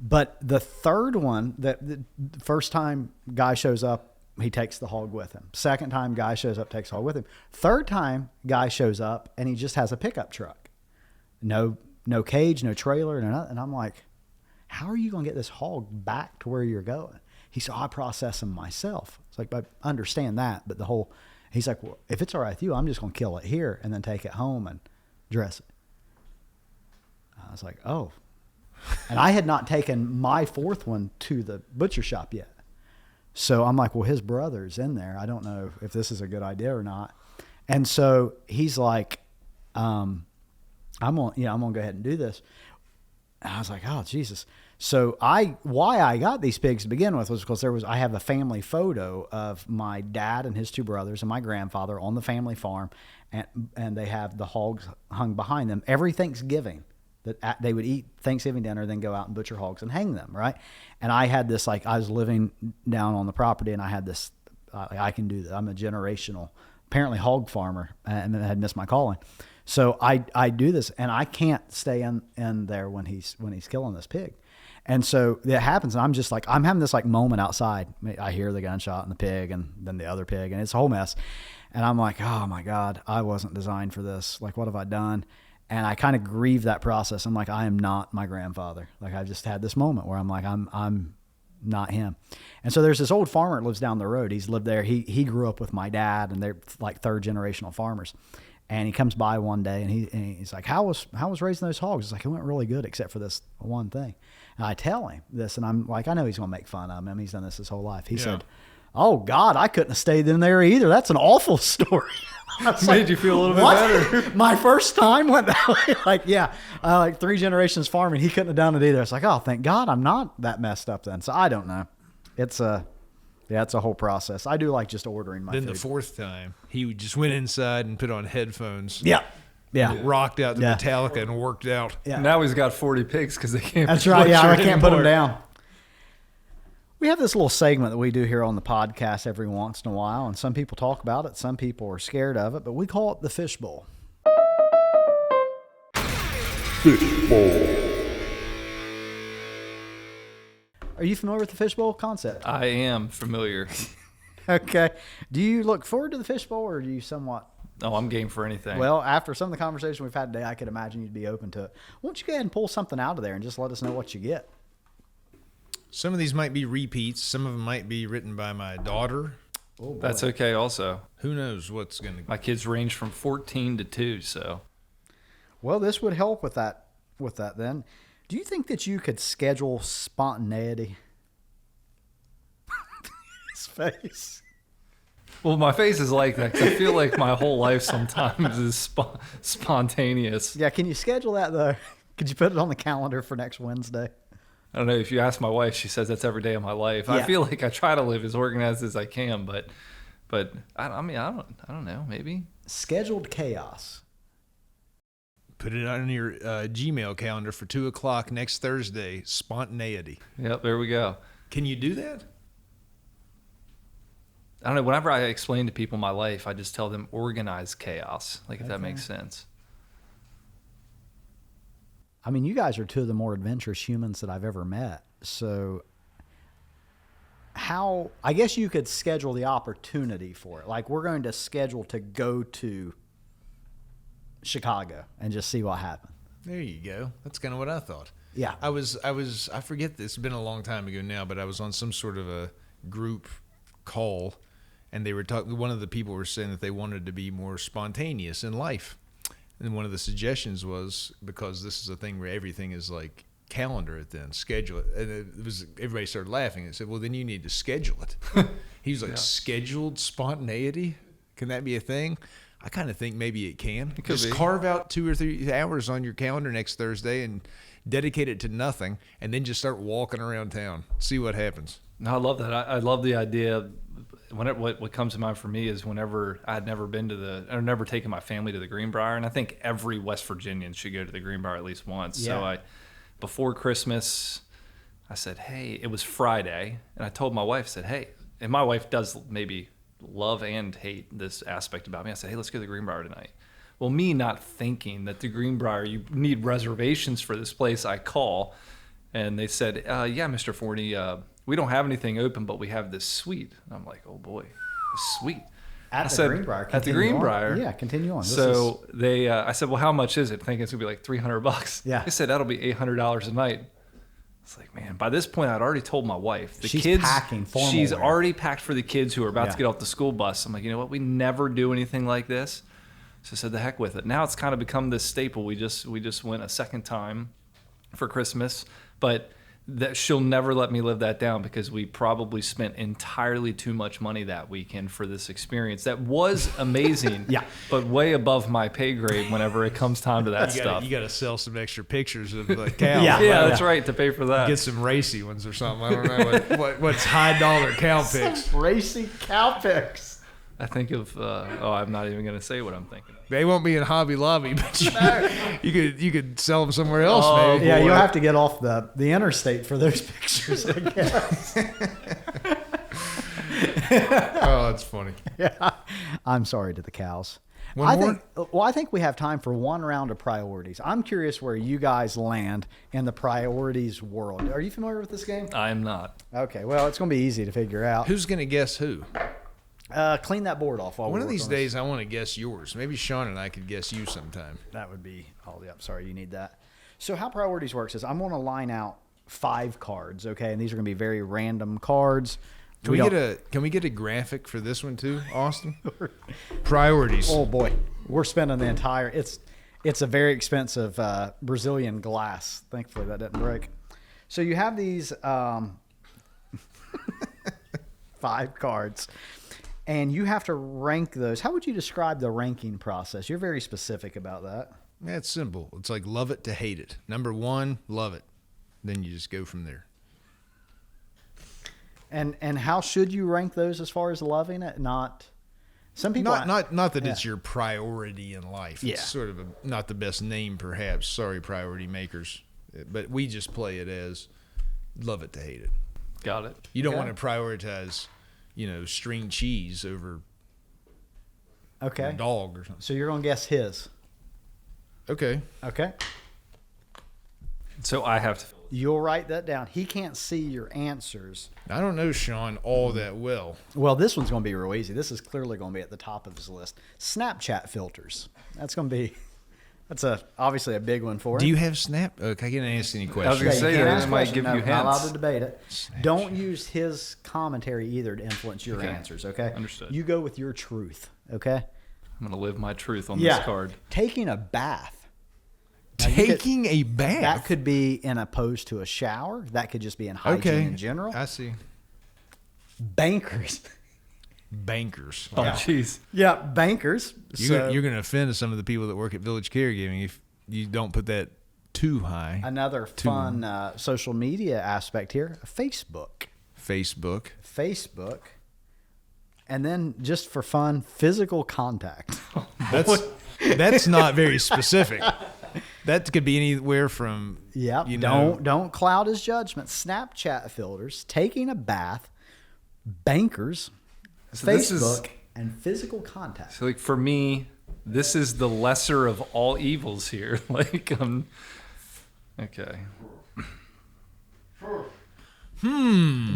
Speaker 1: But the third one, the first time guy shows up, he takes the hog with him. Second time, guy shows up, takes the hog with him. Third time, guy shows up, and he just has a pickup truck. No cage, no trailer, no nothing. And I'm like, how are you going to get this hog back to where you're going? He said, I process them myself. It's like, I understand that, but he's like, well, if it's all right with you, I'm just going to kill it here and then take it home and dress it. I was like, oh. And I had not taken my 4th one to the butcher shop yet. So I'm like, well, his brother's in there. I don't know if this is a good idea or not. And so he's like, I'm gonna go ahead and do this. And I was like, oh, Jesus. So why I got these pigs to begin with was because I have a family photo of my dad and his 2 brothers and my grandfather on the family farm, and they have the hogs hung behind them every Thanksgiving. That they would eat Thanksgiving dinner, then go out and butcher hogs and hang them, right? And I had this, I was living down on the property, and I had this, I can do that. I'm a generational, apparently hog farmer, and I had missed my calling. So I do this, and I can't stay in there when he's killing this pig. And so that happens, and I'm just like, I'm having this moment outside. I hear the gunshot and the pig, and then the other pig, and it's a whole mess. And I'm like, oh my God, I wasn't designed for this. Like, what have I done? And I kind of grieve that process. I'm like, I am not my grandfather. Like, I just had this moment where I'm like, I'm not him. And so there's this old farmer that lives down the road. He's lived there. He grew up with my dad, and they're like 3rd generational farmers. And he comes by one day, and he's like, how was raising those hogs? It's like, it went really good except for this one thing. And I tell him this, and I'm like, I know he's going to make fun of him. He's done this his whole life. He said, oh God, I couldn't have stayed in there either. That's an awful story.
Speaker 3: Made you feel a little bit better.
Speaker 1: My first time went that way. Like 3 generations farming, he couldn't have done it either. It's like, oh, thank God I'm not that messed up then. So I don't know. It's a whole process. I do like just ordering my food.
Speaker 2: Then the 4th time, he just went inside and put on headphones.
Speaker 1: Yeah.
Speaker 2: Rocked out to Metallica and worked out.
Speaker 1: Yeah.
Speaker 3: Now he's got 40 pigs because they can't.
Speaker 1: That's right. Yeah, I can't put them down. We have this little segment that we do here on the podcast every once in a while, and some people talk about it, some people are scared of it, but we call it the fishbowl. Fishbowl. Are you familiar with the fishbowl concept?
Speaker 3: I am familiar.
Speaker 1: Okay. Do you look forward to the fishbowl, or do you somewhat?
Speaker 3: Oh, I'm game for anything.
Speaker 1: Well, after some of the conversation we've had today, I could imagine you'd be open to it. Why don't you go ahead and pull something out of there and just let us know what you get?
Speaker 2: Some of these might be repeats. Some of them might be written by my daughter.
Speaker 3: Oh, that's okay also.
Speaker 2: Who knows what's going to...
Speaker 3: My kids range from 14 to 2, so...
Speaker 1: Well, this would help with that then. Do you think that you could schedule spontaneity? His face.
Speaker 3: Well, my face is like that 'cause I feel like my whole life sometimes is spontaneous.
Speaker 1: Yeah, can you schedule that though? Could you put it on the calendar for next Wednesday?
Speaker 3: I don't know. If you ask my wife, she says that's every day of my life. I
Speaker 1: Yeah.
Speaker 3: feel like I try to live as organized as I can, but I mean, I don't know. Maybe
Speaker 1: Scheduled chaos.
Speaker 2: Put it on your Gmail calendar for 2:00 next Thursday. Spontaneity.
Speaker 3: Yep, there we go.
Speaker 2: Can you do that?
Speaker 3: I don't know. Whenever I explain to people my life, I just tell them organized chaos. Like, if that
Speaker 1: Okay.
Speaker 3: makes sense.
Speaker 1: I mean, you guys are two of the more adventurous humans that I've ever met. So how, I guess you could schedule the opportunity for it. Like, we're going to schedule to go to Chicago and just see what happens.
Speaker 2: There you go. That's kind of what I thought.
Speaker 1: Yeah.
Speaker 2: I forget, it's been a long time ago now, but I was on some sort of a group call, and they were talking, one of the people were saying that they wanted to be more spontaneous in life. And one of the suggestions was, because this is a thing where everything is like calendar it, then schedule it. And it was, everybody started laughing and said, well, then you need to schedule it. He was like, scheduled spontaneity? Can that be a thing? I kind of think maybe it can.
Speaker 3: It could
Speaker 2: Just
Speaker 3: be.
Speaker 2: carve out 2 or 3 hours on your calendar next Thursday and dedicate it to nothing, and then just start walking around town. See what happens.
Speaker 3: No, I love that. I love the idea. What comes to mind for me is whenever I'd never been to or never taken my family to the Greenbrier, and I think every West Virginian should go to the Greenbrier at least once.
Speaker 1: Yeah.
Speaker 3: So before Christmas, I said, hey, it was Friday, and I told my wife, I said, hey, and my wife does maybe love and hate this aspect about me. I said, hey, let's go to the Greenbrier tonight. Well, me not thinking that the Greenbrier, you need reservations for this place, I call, and they said, yeah, Mr. Forney, we don't have anything open, but we have this suite. And I'm like, oh boy, a suite.
Speaker 1: At the Greenbrier.
Speaker 3: At the
Speaker 1: Continue on.
Speaker 3: Greenbrier.
Speaker 1: Yeah, continue on.
Speaker 3: So I said, well, how much is it? Thinking it's gonna be like $300.
Speaker 1: Yeah.
Speaker 3: They said that'll be $800 a night. It's like, man, by this point, I'd already told my wife.
Speaker 1: She's
Speaker 3: kids,
Speaker 1: packing formal
Speaker 3: she's
Speaker 1: wear.
Speaker 3: already packed for the kids who are about
Speaker 1: Yeah.
Speaker 3: to get off the school bus. I'm like, you know what? We never do anything like this. So I said, the heck with it. Now it's kind of become this staple. We just went a second time for Christmas, but that she'll never let me live that down because we probably spent entirely too much money that weekend for this experience. That was amazing,
Speaker 1: Yeah.
Speaker 3: but way above my pay grade whenever it comes time to that stuff.
Speaker 2: You got to sell some extra pictures of the cow.
Speaker 1: Yeah.
Speaker 3: Yeah, that's right, to pay for that.
Speaker 2: Get some racy ones or something. I don't know what's high dollar cow picks.
Speaker 1: Racing cow picks.
Speaker 3: I think of, I'm not even going to say what I'm thinking of.
Speaker 2: They won't be in Hobby Lobby, but you could sell them somewhere else,
Speaker 3: Oh,
Speaker 2: maybe.
Speaker 1: Yeah,
Speaker 3: boy.
Speaker 1: you'll have to get off the interstate for those pictures, I guess.
Speaker 2: Oh, that's funny.
Speaker 1: Yeah. I'm sorry to the cows.
Speaker 2: One more?
Speaker 1: I think we have time for one round of priorities. I'm curious where you guys land in the priorities world. Are you familiar with this game?
Speaker 3: I'm not.
Speaker 1: Okay, well, it's going to be easy to figure out.
Speaker 2: Who's gonna guess who?
Speaker 1: Clean that board off. While
Speaker 2: One
Speaker 1: we
Speaker 2: of
Speaker 1: work
Speaker 2: these
Speaker 1: on this.
Speaker 2: days, I want to guess yours. Maybe Sean and I could guess you sometime.
Speaker 1: That would be, sorry, you need that. So how priorities works is I'm going to line out 5 cards, okay? And these are going to be very random cards.
Speaker 2: Can we get a graphic for this one too, Austin? Priorities.
Speaker 1: Oh boy, we're spending the entire. It's a very expensive Brazilian glass. Thankfully, that didn't break. So you have these 5 cards, and you have to rank those. How would you describe the ranking process? You're very specific about that.
Speaker 2: That's simple. It's like love it to hate it. Number 1, love it. Then you just go from there.
Speaker 1: And how should you rank those as far as loving it? Not some people.
Speaker 2: Not that
Speaker 1: Yeah.
Speaker 2: it's your priority in life.
Speaker 1: Yeah.
Speaker 2: It's sort of not the best name, perhaps. Sorry, priority makers. But we just play it as love it to hate it.
Speaker 3: Got it.
Speaker 2: You don't
Speaker 1: Okay.
Speaker 2: want to prioritize, string cheese over
Speaker 1: Okay.
Speaker 2: a dog or something.
Speaker 1: So you're going to guess his.
Speaker 2: Okay.
Speaker 1: Okay.
Speaker 3: So I have to.
Speaker 1: You'll write that down. He can't see your answers.
Speaker 2: I don't know Sean all that well.
Speaker 1: Well, this one's going to be real easy. This is clearly going to be at the top of his list. Snapchat filters. That's obviously a big one for him.
Speaker 2: Do you have Snap? I can't ask any
Speaker 3: I was
Speaker 2: questions.
Speaker 3: gonna say
Speaker 1: you can't
Speaker 3: that
Speaker 1: ask
Speaker 3: it might
Speaker 1: questions.
Speaker 3: give
Speaker 1: No,
Speaker 3: you
Speaker 1: Not allowed
Speaker 3: hints.
Speaker 1: to debate it. Don't use his commentary either to influence your
Speaker 3: Okay.
Speaker 1: answers, okay?
Speaker 3: Understood.
Speaker 1: You go with your truth, okay?
Speaker 3: I'm going to live my truth on this card.
Speaker 1: Taking a bath. Now, you could-
Speaker 2: Taking a bath?
Speaker 1: That could be in opposed to a shower. That could just be in hygiene
Speaker 2: okay.
Speaker 1: in general.
Speaker 2: I see.
Speaker 1: Bankers.
Speaker 2: bankers.
Speaker 3: Oh, jeez.
Speaker 1: Yeah, bankers.
Speaker 2: You're going to offend some of the people that work at Village Caregiving if you don't put that too high.
Speaker 1: Another fun social media aspect here, Facebook. And then just for fun, physical contact.
Speaker 2: That's not very specific. That could be anywhere from
Speaker 1: don't cloud his judgment. Snapchat filters, taking a bath, bankers, Facebook, and physical contact.
Speaker 3: So like for me, this is the lesser of all evils here. Like okay.
Speaker 1: Do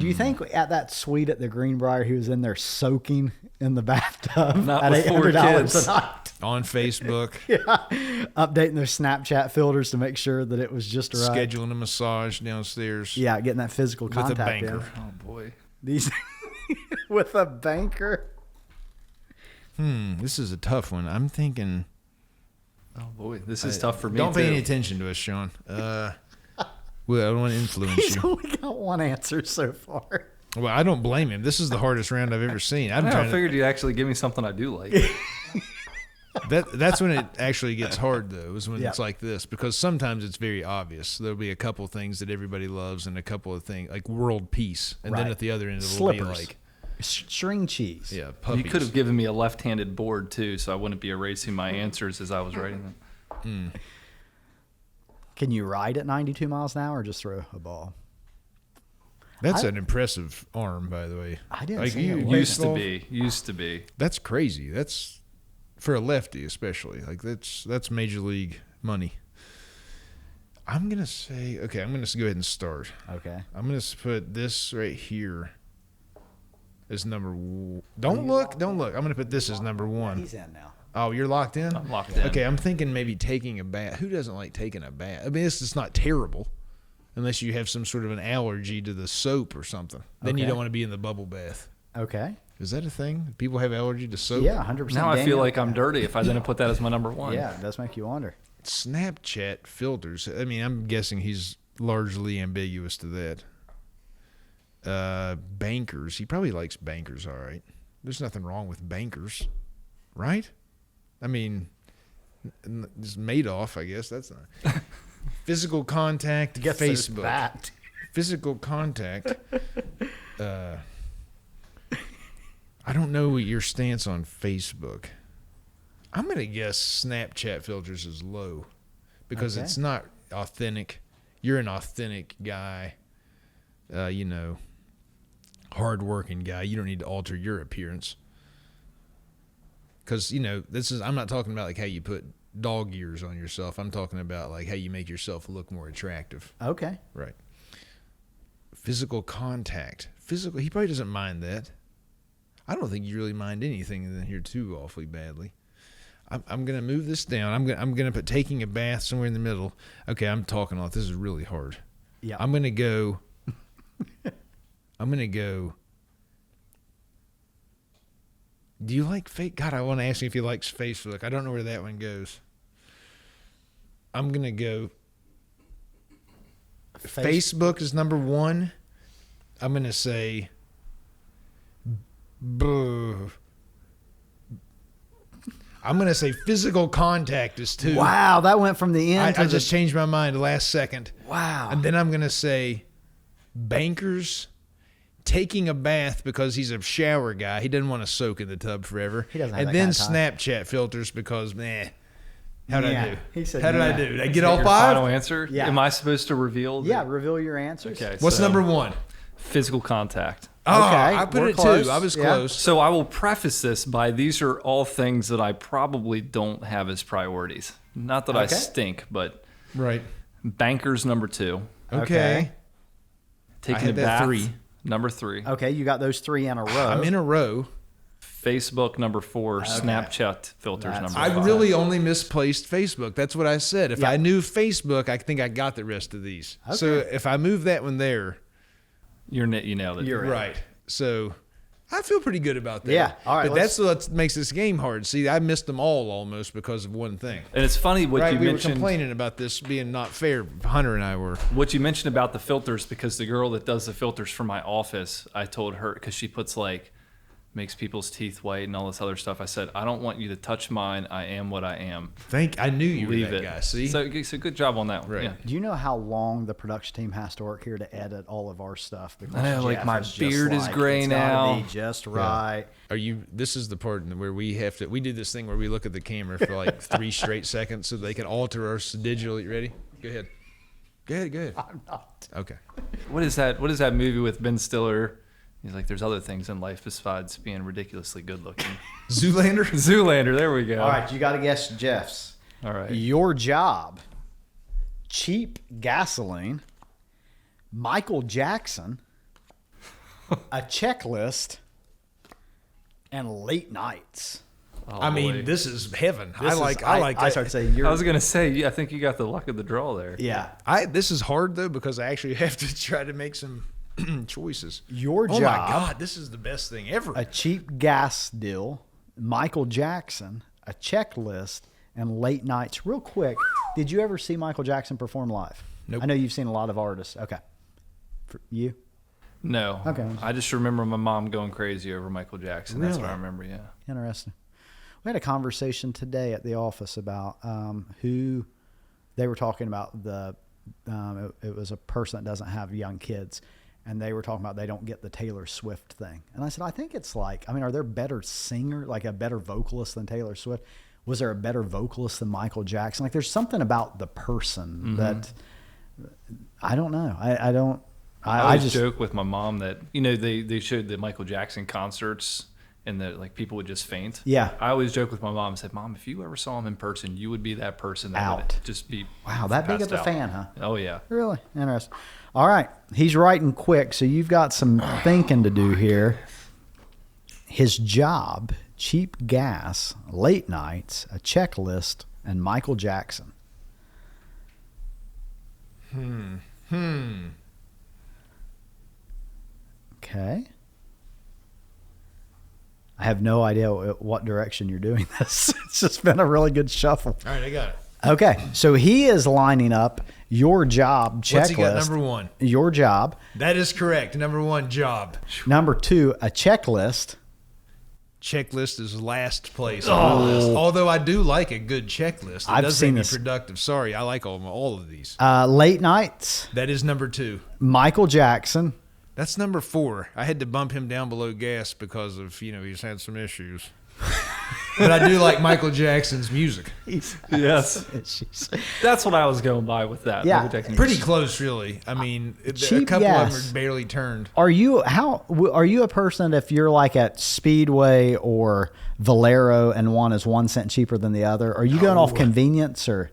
Speaker 1: you think at that suite at the Greenbrier he was in there soaking in the bathtub
Speaker 3: Not
Speaker 1: at
Speaker 3: with four
Speaker 1: $800
Speaker 3: kids.
Speaker 1: a night?
Speaker 2: on Facebook,
Speaker 1: Updating their Snapchat filters to make sure that it was just right.
Speaker 2: scheduling a massage downstairs
Speaker 1: Yeah, getting that physical
Speaker 2: with a
Speaker 1: contact
Speaker 2: banker.
Speaker 1: in.
Speaker 3: Oh boy.
Speaker 1: These with a banker.
Speaker 2: This is a tough one. I'm thinking.
Speaker 3: Oh boy, this is tough for me.
Speaker 2: Don't pay
Speaker 3: too.
Speaker 2: any attention to us, Sean. Well, I don't want to influence
Speaker 1: He's
Speaker 2: you.
Speaker 1: only got one answer so far.
Speaker 2: Well, I don't blame him. This is the hardest round I've ever seen.
Speaker 3: I figured you'd actually give me something I do like.
Speaker 2: That's when it actually gets hard, though, is when
Speaker 1: Yeah.
Speaker 2: it's like this, because sometimes it's very obvious. There'll be a couple things that everybody loves and a couple of things like world peace, and then
Speaker 1: Right.
Speaker 2: at the other end it'll
Speaker 1: Slippers.
Speaker 2: be like
Speaker 1: String cheese.
Speaker 2: puppies.
Speaker 3: You could have given me a left-handed board too, so I wouldn't be erasing my answers as I was writing them.
Speaker 1: Can you ride at 92 miles an hour or just throw a ball?
Speaker 2: That's an impressive arm, by the way.
Speaker 1: I didn't
Speaker 2: Like
Speaker 1: say it was.
Speaker 3: Used to be.
Speaker 2: That's crazy. That's for a lefty, especially. Like that's major league money. I'm gonna say okay. I'm gonna go ahead and start.
Speaker 1: Okay.
Speaker 2: I'm gonna put this right here as number. Don't look. I'm gonna put this as number one.
Speaker 1: He's in now.
Speaker 2: Oh, you're locked in?
Speaker 3: I'm locked in.
Speaker 2: Okay, I'm thinking maybe taking a bath. Who doesn't like taking a bath? I mean, it's just not terrible unless you have some sort of an allergy to the soap or something. Then you
Speaker 1: Okay.
Speaker 2: don't want to be in the bubble bath.
Speaker 1: Okay.
Speaker 2: Is that a thing? People have allergy to soap?
Speaker 1: Yeah, 100%.
Speaker 3: Now I feel
Speaker 1: Daniel.
Speaker 3: like I'm dirty if I didn't put that as my number one.
Speaker 1: Yeah, it does make you wonder.
Speaker 2: Snapchat filters. I mean, I'm guessing he's largely ambiguous to that. Bankers. He probably likes bankers, all right. There's nothing wrong with bankers, right? I mean, just Madoff, I guess. That's not. Physical contact,
Speaker 1: Guess there's
Speaker 2: Facebook.
Speaker 1: that.
Speaker 2: Physical contact. I don't know your stance on Facebook. I'm going to guess Snapchat filters is low because
Speaker 1: Okay.
Speaker 2: it's not authentic. You're an authentic guy, hardworking guy. You don't need to alter your appearance. Because, I'm not talking about like how you put dog ears on yourself. I'm talking about like how you make yourself look more attractive.
Speaker 1: Okay.
Speaker 2: Right. Physical contact. He probably doesn't mind that. I don't think you really mind anything in here too awfully badly. I'm going to move this down. I'm going to put taking a bath somewhere in the middle. Okay, I'm talking a lot. This is really hard.
Speaker 1: Yeah.
Speaker 2: I'm going to go. Do you like fake? God, I want to ask you if he likes Facebook. I don't know where that one goes. I'm going to go. Facebook is number one. I'm going to say. I'm going to say physical contact is two.
Speaker 1: Wow, that went from the end to
Speaker 2: I just changed my mind the last second.
Speaker 1: Wow.
Speaker 2: And then I'm going to say bankers taking a bath because he's a shower guy. He doesn't want to soak in the tub forever.
Speaker 1: He doesn't have
Speaker 2: and
Speaker 1: that
Speaker 2: then
Speaker 1: kind of time.
Speaker 2: Snapchat filters because, how did I do?
Speaker 1: He said,
Speaker 2: how did I
Speaker 1: yeah.
Speaker 2: do? Did I
Speaker 3: Is
Speaker 2: get
Speaker 3: that
Speaker 2: all
Speaker 3: your
Speaker 2: five?
Speaker 3: Final answer?
Speaker 1: Yeah.
Speaker 3: Am I supposed to reveal?
Speaker 1: Yeah, reveal your answers.
Speaker 3: Okay.
Speaker 2: What's
Speaker 3: so,
Speaker 2: number one?
Speaker 3: Physical contact.
Speaker 2: Oh,
Speaker 1: Okay,
Speaker 2: I put
Speaker 1: we're
Speaker 2: it
Speaker 1: close.
Speaker 2: two. I was
Speaker 1: Yeah.
Speaker 2: close.
Speaker 3: So I will preface this by these are all things that I probably don't have as priorities. Not that I
Speaker 1: Okay.
Speaker 3: stink, but
Speaker 2: Right.
Speaker 3: bankers number 2,
Speaker 2: Okay.
Speaker 3: taking
Speaker 2: had
Speaker 3: a
Speaker 2: that
Speaker 3: bath
Speaker 2: 3.
Speaker 3: number 3,
Speaker 1: Okay, you got those three in a row.
Speaker 2: I'm in a row.
Speaker 3: Facebook number 4, Snapchat filters
Speaker 1: That's
Speaker 3: number
Speaker 2: I
Speaker 3: 5.
Speaker 2: really only misplaced Facebook. That's what I said. If
Speaker 1: Yeah.
Speaker 2: I knew Facebook, I think I got the rest of these. So
Speaker 1: Okay.
Speaker 2: if I move that one there,
Speaker 3: You nailed it.
Speaker 1: You're
Speaker 2: right. So I feel pretty good about that.
Speaker 1: Yeah. All right,
Speaker 2: But that's what makes this game hard. See, I missed them all almost because of one thing.
Speaker 3: And it's funny what
Speaker 2: Right?
Speaker 3: you
Speaker 2: We were
Speaker 3: mentioned.
Speaker 2: complaining about this being not fair. Hunter and I were.
Speaker 3: What you mentioned about the filters, because the girl that does the filters for my office, I told her because she puts like makes people's teeth white and all this other stuff. I said, I don't want you to touch mine. I am what I am.
Speaker 2: I knew you
Speaker 3: Leave
Speaker 2: were that guy. See?
Speaker 3: So good job on that one.
Speaker 2: Right.
Speaker 3: Yeah.
Speaker 1: Do you know how long the production team has to work here to edit all of our stuff? Because
Speaker 3: I know, like,
Speaker 1: Jeff
Speaker 3: my
Speaker 1: is just
Speaker 3: beard is gray
Speaker 1: it's gotta
Speaker 3: now.
Speaker 1: be just right.
Speaker 2: This is the part where we do this thing where we look at the camera for like 3 straight seconds so they can alter us digitally. You ready? Go ahead. Go ahead.
Speaker 1: I'm not.
Speaker 2: Okay.
Speaker 3: What is that movie with Ben Stiller? He's like, there's other things in life besides being ridiculously good looking.
Speaker 2: Zoolander?
Speaker 3: Zoolander, there we go.
Speaker 1: All right, you got to guess Jeff's.
Speaker 3: All right.
Speaker 1: Your job, cheap gasoline, Michael Jackson, a checklist, and late nights.
Speaker 3: Oh,
Speaker 2: I mean,
Speaker 3: boy.
Speaker 2: this is heaven.
Speaker 1: I
Speaker 2: like
Speaker 1: I
Speaker 2: that.
Speaker 1: started saying
Speaker 3: I was going to say, I think you got the luck of the draw there.
Speaker 1: yeah.
Speaker 2: This is hard though because I actually have to try to make some choices.
Speaker 1: Your
Speaker 2: Oh
Speaker 1: job,
Speaker 2: my God, this is the best thing ever.
Speaker 1: a cheap gas deal, Michael Jackson, a checklist, and late nights. Real quick, did you ever see Michael Jackson perform live?
Speaker 2: Nope.
Speaker 1: I know you've seen a lot of artists. Okay. For you?
Speaker 3: No.
Speaker 1: Okay.
Speaker 3: I just remember my mom going crazy over Michael Jackson. That's what I remember, yeah.
Speaker 1: Interesting. We had a conversation today at the office about who they were talking about. It was a person that doesn't have young kids, and they were talking about they don't get the Taylor Swift thing. And I said, I think it's like, I mean, are there better singer, like a better vocalist than Taylor Swift? Was there a better vocalist than Michael Jackson? Like, there's something about the person that I don't know. I
Speaker 3: always
Speaker 1: just
Speaker 3: joke with my mom that, they showed the Michael Jackson concerts and that like people would just faint.
Speaker 1: Yeah.
Speaker 3: I always joke with my mom and said, Mom, if you ever saw him in person, you would be that person that
Speaker 1: Out.
Speaker 3: would just be
Speaker 1: wow, that big
Speaker 3: passed
Speaker 1: of a
Speaker 3: out.
Speaker 1: fan, huh?
Speaker 3: Oh yeah.
Speaker 1: Really interesting. All right, he's writing quick, so you've got some thinking to do here. His job, cheap gas, late nights, a checklist, and Michael Jackson. Okay. I have no idea what direction you're doing this. It's just been a really good shuffle.
Speaker 2: All right, I got it.
Speaker 1: Okay, so he is lining up your job checklist.
Speaker 2: What's he got? Number 1.
Speaker 1: Your job.
Speaker 2: That is correct. Number 1, job.
Speaker 1: Number 2, a checklist.
Speaker 2: Checklist is last place on the list. Although I do like a good checklist. It
Speaker 1: I've
Speaker 2: does
Speaker 1: seen
Speaker 2: make me
Speaker 1: this.
Speaker 2: productive. Sorry, I like all of these.
Speaker 1: Late nights,
Speaker 2: That is number 2.
Speaker 1: Michael Jackson.
Speaker 2: That's number 4. I had to bump him down below gas because of, he's had some issues. But I do like Michael Jackson's music.
Speaker 3: Yes.
Speaker 1: She's-
Speaker 3: That's what I was going by with that.
Speaker 1: Yeah.
Speaker 3: Michael Jackson.
Speaker 2: Pretty close, really. I mean, a
Speaker 1: Cheap
Speaker 2: couple of them
Speaker 1: gas.
Speaker 2: are barely turned.
Speaker 1: Are you a person if you're like at Speedway or Valero and one is 1 cent cheaper than the other? Are you going off convenience or?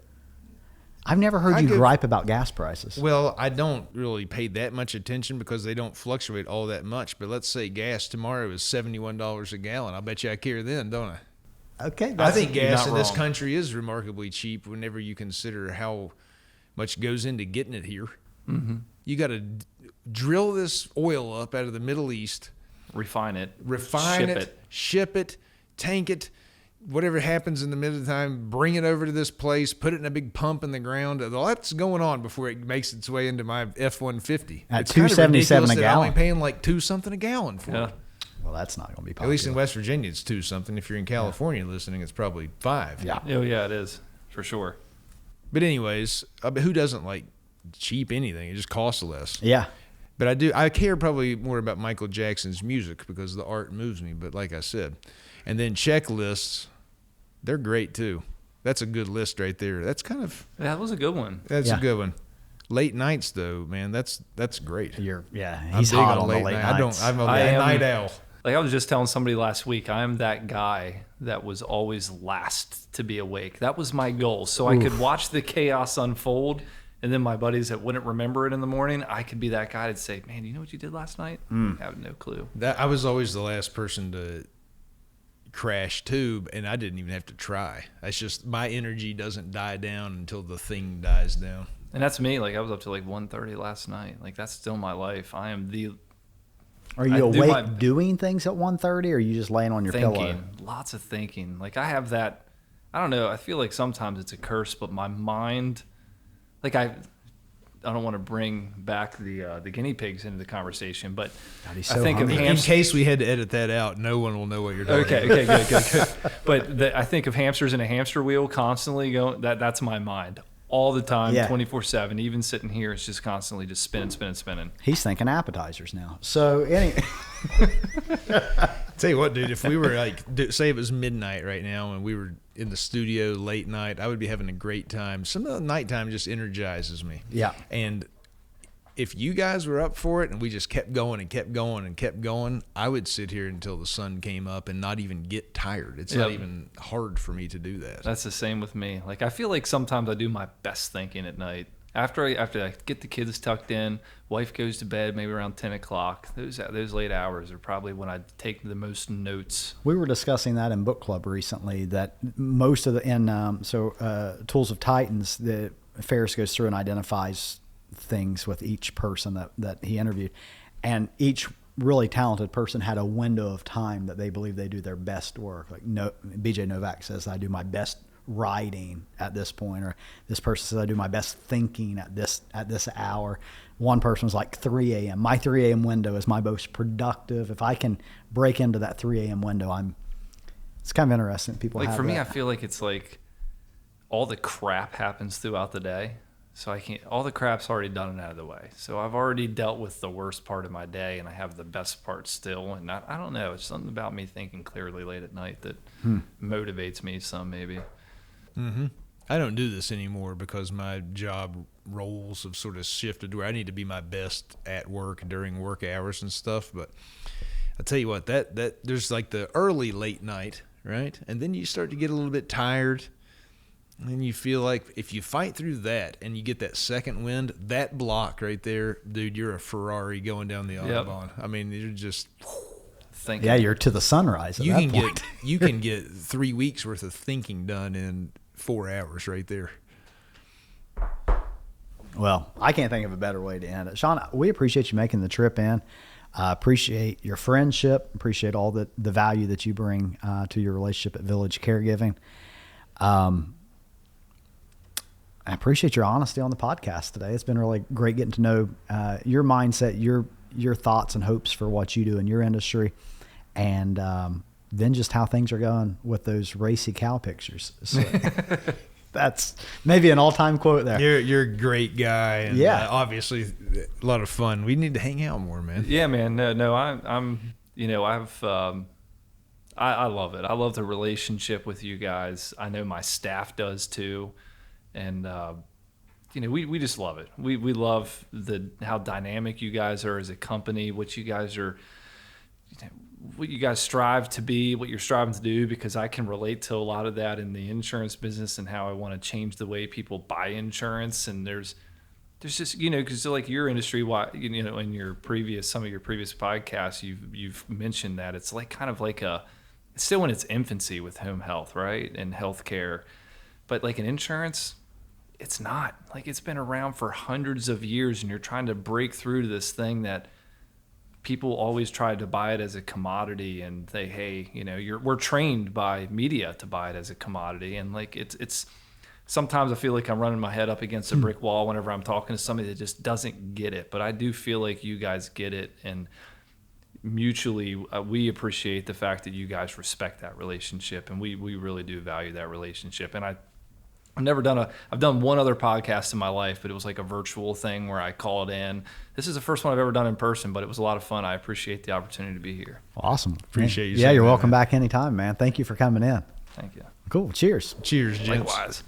Speaker 1: I've never heard you gripe about gas prices.
Speaker 2: Well, I don't really pay that much attention because they don't fluctuate all that much. But let's say gas tomorrow is $71 a gallon. I'll bet you I care then, don't I?
Speaker 1: Okay,
Speaker 2: I think
Speaker 3: you're
Speaker 2: gas
Speaker 3: not
Speaker 2: in this
Speaker 3: wrong.
Speaker 2: country is remarkably cheap whenever you consider how much goes into getting it here. Mm-hmm. You got to drill this oil up out of the Middle East,
Speaker 3: refine it,
Speaker 2: ship it, tank it, whatever happens in the middle of the time, bring it over to this place, put it in a big pump in the ground. All that's going on before it makes its way into my F-150.
Speaker 1: At
Speaker 2: It's kind of
Speaker 1: $2.77 a
Speaker 2: ridiculous that I'm
Speaker 1: gallon.
Speaker 2: only paying like $2 something a gallon for
Speaker 3: Yeah.
Speaker 2: it.
Speaker 1: Well, that's not going to be
Speaker 2: At
Speaker 1: popular.
Speaker 2: least in West Virginia, it's $2 something. If you're in California listening, it's probably $5.
Speaker 1: Yeah.
Speaker 3: Oh yeah, it is for sure.
Speaker 2: But anyways, who doesn't like cheap anything? It just costs less.
Speaker 1: Yeah.
Speaker 2: But I care probably more about Michael Jackson's music because the art moves me. But like I said, and then checklists, they're great too. That's a good list right there. That's
Speaker 3: That was a good one.
Speaker 2: a
Speaker 1: Yeah.
Speaker 2: good one. Late nights though, man, that's great.
Speaker 1: He's
Speaker 2: I'm big
Speaker 1: hot on the late
Speaker 2: night.
Speaker 1: nights.
Speaker 2: I'm a
Speaker 3: I am-
Speaker 2: night owl.
Speaker 3: Like I was just telling somebody last week, I am that guy that was always last to be awake. That was my goal. So I could watch the chaos unfold, and then my buddies that wouldn't remember it in the morning, I could be that guy that'd say, man, you know what you did last night? I have no clue.
Speaker 2: I was always the last person to crash tube, and I didn't even have to try. That's just my energy doesn't die down until the thing dies down.
Speaker 3: And that's me. Like I was up to like 1:30 last night. Like that's still my life. I am
Speaker 1: Are you
Speaker 3: I do
Speaker 1: awake
Speaker 3: my-
Speaker 1: doing things at 1:30, or are you just laying on your pillow?
Speaker 3: thinking, lots of thinking. Like I have that, I don't know, I feel like sometimes it's a curse, but my mind, like to bring back the guinea pigs into the conversation, but
Speaker 1: God, he's
Speaker 3: I
Speaker 1: so
Speaker 3: think of
Speaker 1: hungry.
Speaker 2: In case we had to edit that out, no one will know what you're talking
Speaker 3: Okay,
Speaker 2: about.
Speaker 3: good. But I think of hamsters in a hamster wheel constantly going. That's my mind all the time,
Speaker 1: Yeah.
Speaker 3: 24/7. Even sitting here, it's just constantly just spinning.
Speaker 1: He's thinking appetizers now. So anyway,
Speaker 2: Tell you what, dude, if we were like, say it was midnight right now and we were in the studio late night, I would be having a great time. Some of the nighttime just energizes me.
Speaker 1: Yeah.
Speaker 2: And if you guys were up for it and we just kept going and kept going and kept going, I would sit here until the sun came up and not even get tired. It's not even hard for me to do that.
Speaker 3: That's the same with me. Like, I feel like sometimes I do my best thinking at night. After I get the kids tucked in, wife goes to bed maybe around 10 o'clock. Those late hours are probably when I take the most notes.
Speaker 1: we were discussing that in book club recently, that most of the Tools of Titans, the Ferris goes through and identifies things with each person that he interviewed, and each really talented person had a window of time that they believe they do their best work. Like BJ Novak says, I do my best writing at this point, or this person says I do my best thinking at this hour. One person was like 3 a.m. My 3 a.m. window is my most productive. If I can break into that 3 a.m. window, it's kind of interesting. People
Speaker 3: Like,
Speaker 1: have
Speaker 3: for me,
Speaker 1: that.
Speaker 3: I feel like it's like all the crap happens throughout the day. So all the crap's already done and out of the way. So I've already dealt with the worst part of my day, and I have the best part still. And I don't know, it's something about me thinking clearly late at night that motivates me some, maybe.
Speaker 2: Mm-hmm. I don't do this anymore because my job roles have sort of shifted where I need to be my best at work during work hours and stuff. But I'll tell you what, that there's like the early late night, right? And then you start to get a little bit tired. And then you feel like if you fight through that and you get that second wind, that block right there, dude, you're a Ferrari going down the Autobahn. I mean, you're just
Speaker 3: Thinking.
Speaker 1: Yeah, you're to the sunrise at
Speaker 2: you
Speaker 1: that
Speaker 2: can
Speaker 1: point.
Speaker 2: you can get 3 weeks worth of thinking done in 4 hours right there.
Speaker 1: Well, I can't think of a better way to end it. Sean, we appreciate you making the trip in. Appreciate your friendship. Appreciate all the value that you bring to your relationship at Village Caregiving. I appreciate your honesty on the podcast today. It's been really great getting to know your mindset, your thoughts and hopes for what you do in your industry, and then just how things are going with those racy cow pictures. So that's maybe an all-time quote there.
Speaker 2: You're a great guy, and
Speaker 1: Yeah.
Speaker 2: obviously a lot of fun. We need to hang out more, man.
Speaker 3: Yeah, man. No, I'm. I love it. I love the relationship with you guys. I know my staff does too, and we just love it. We love how dynamic you guys are as a company. What you guys strive to be, what you're striving to do, because I can relate to a lot of that in the insurance business and how I want to change the way people buy insurance. And there's just, because like your industry, in some of your previous podcasts, you've mentioned that it's like kind of like it's still in its infancy with home health, right? And healthcare. But like in insurance, it's not. Like, it's been around for hundreds of years, and you're trying to break through to this thing that people always try to buy it as a commodity, and say, hey, we're trained by media to buy it as a commodity. And like, it's sometimes I feel like I'm running my head up against a brick wall whenever I'm talking to somebody that just doesn't get it. But I do feel like you guys get it, and mutually we appreciate the fact that you guys respect that relationship, and we really do value that relationship. And I've done one other podcast in my life, but it was like a virtual thing where I called in. This is the first one I've ever done in person, but it was a lot of fun. I appreciate the opportunity to be here.
Speaker 1: Awesome.
Speaker 2: Appreciate you
Speaker 1: Yeah,
Speaker 2: saying
Speaker 1: you're
Speaker 2: that,
Speaker 1: welcome
Speaker 2: man.
Speaker 1: back anytime, man. Thank you for coming in.
Speaker 3: Thank you.
Speaker 1: Cool. Cheers.
Speaker 2: Cheers, gents.
Speaker 3: Likewise.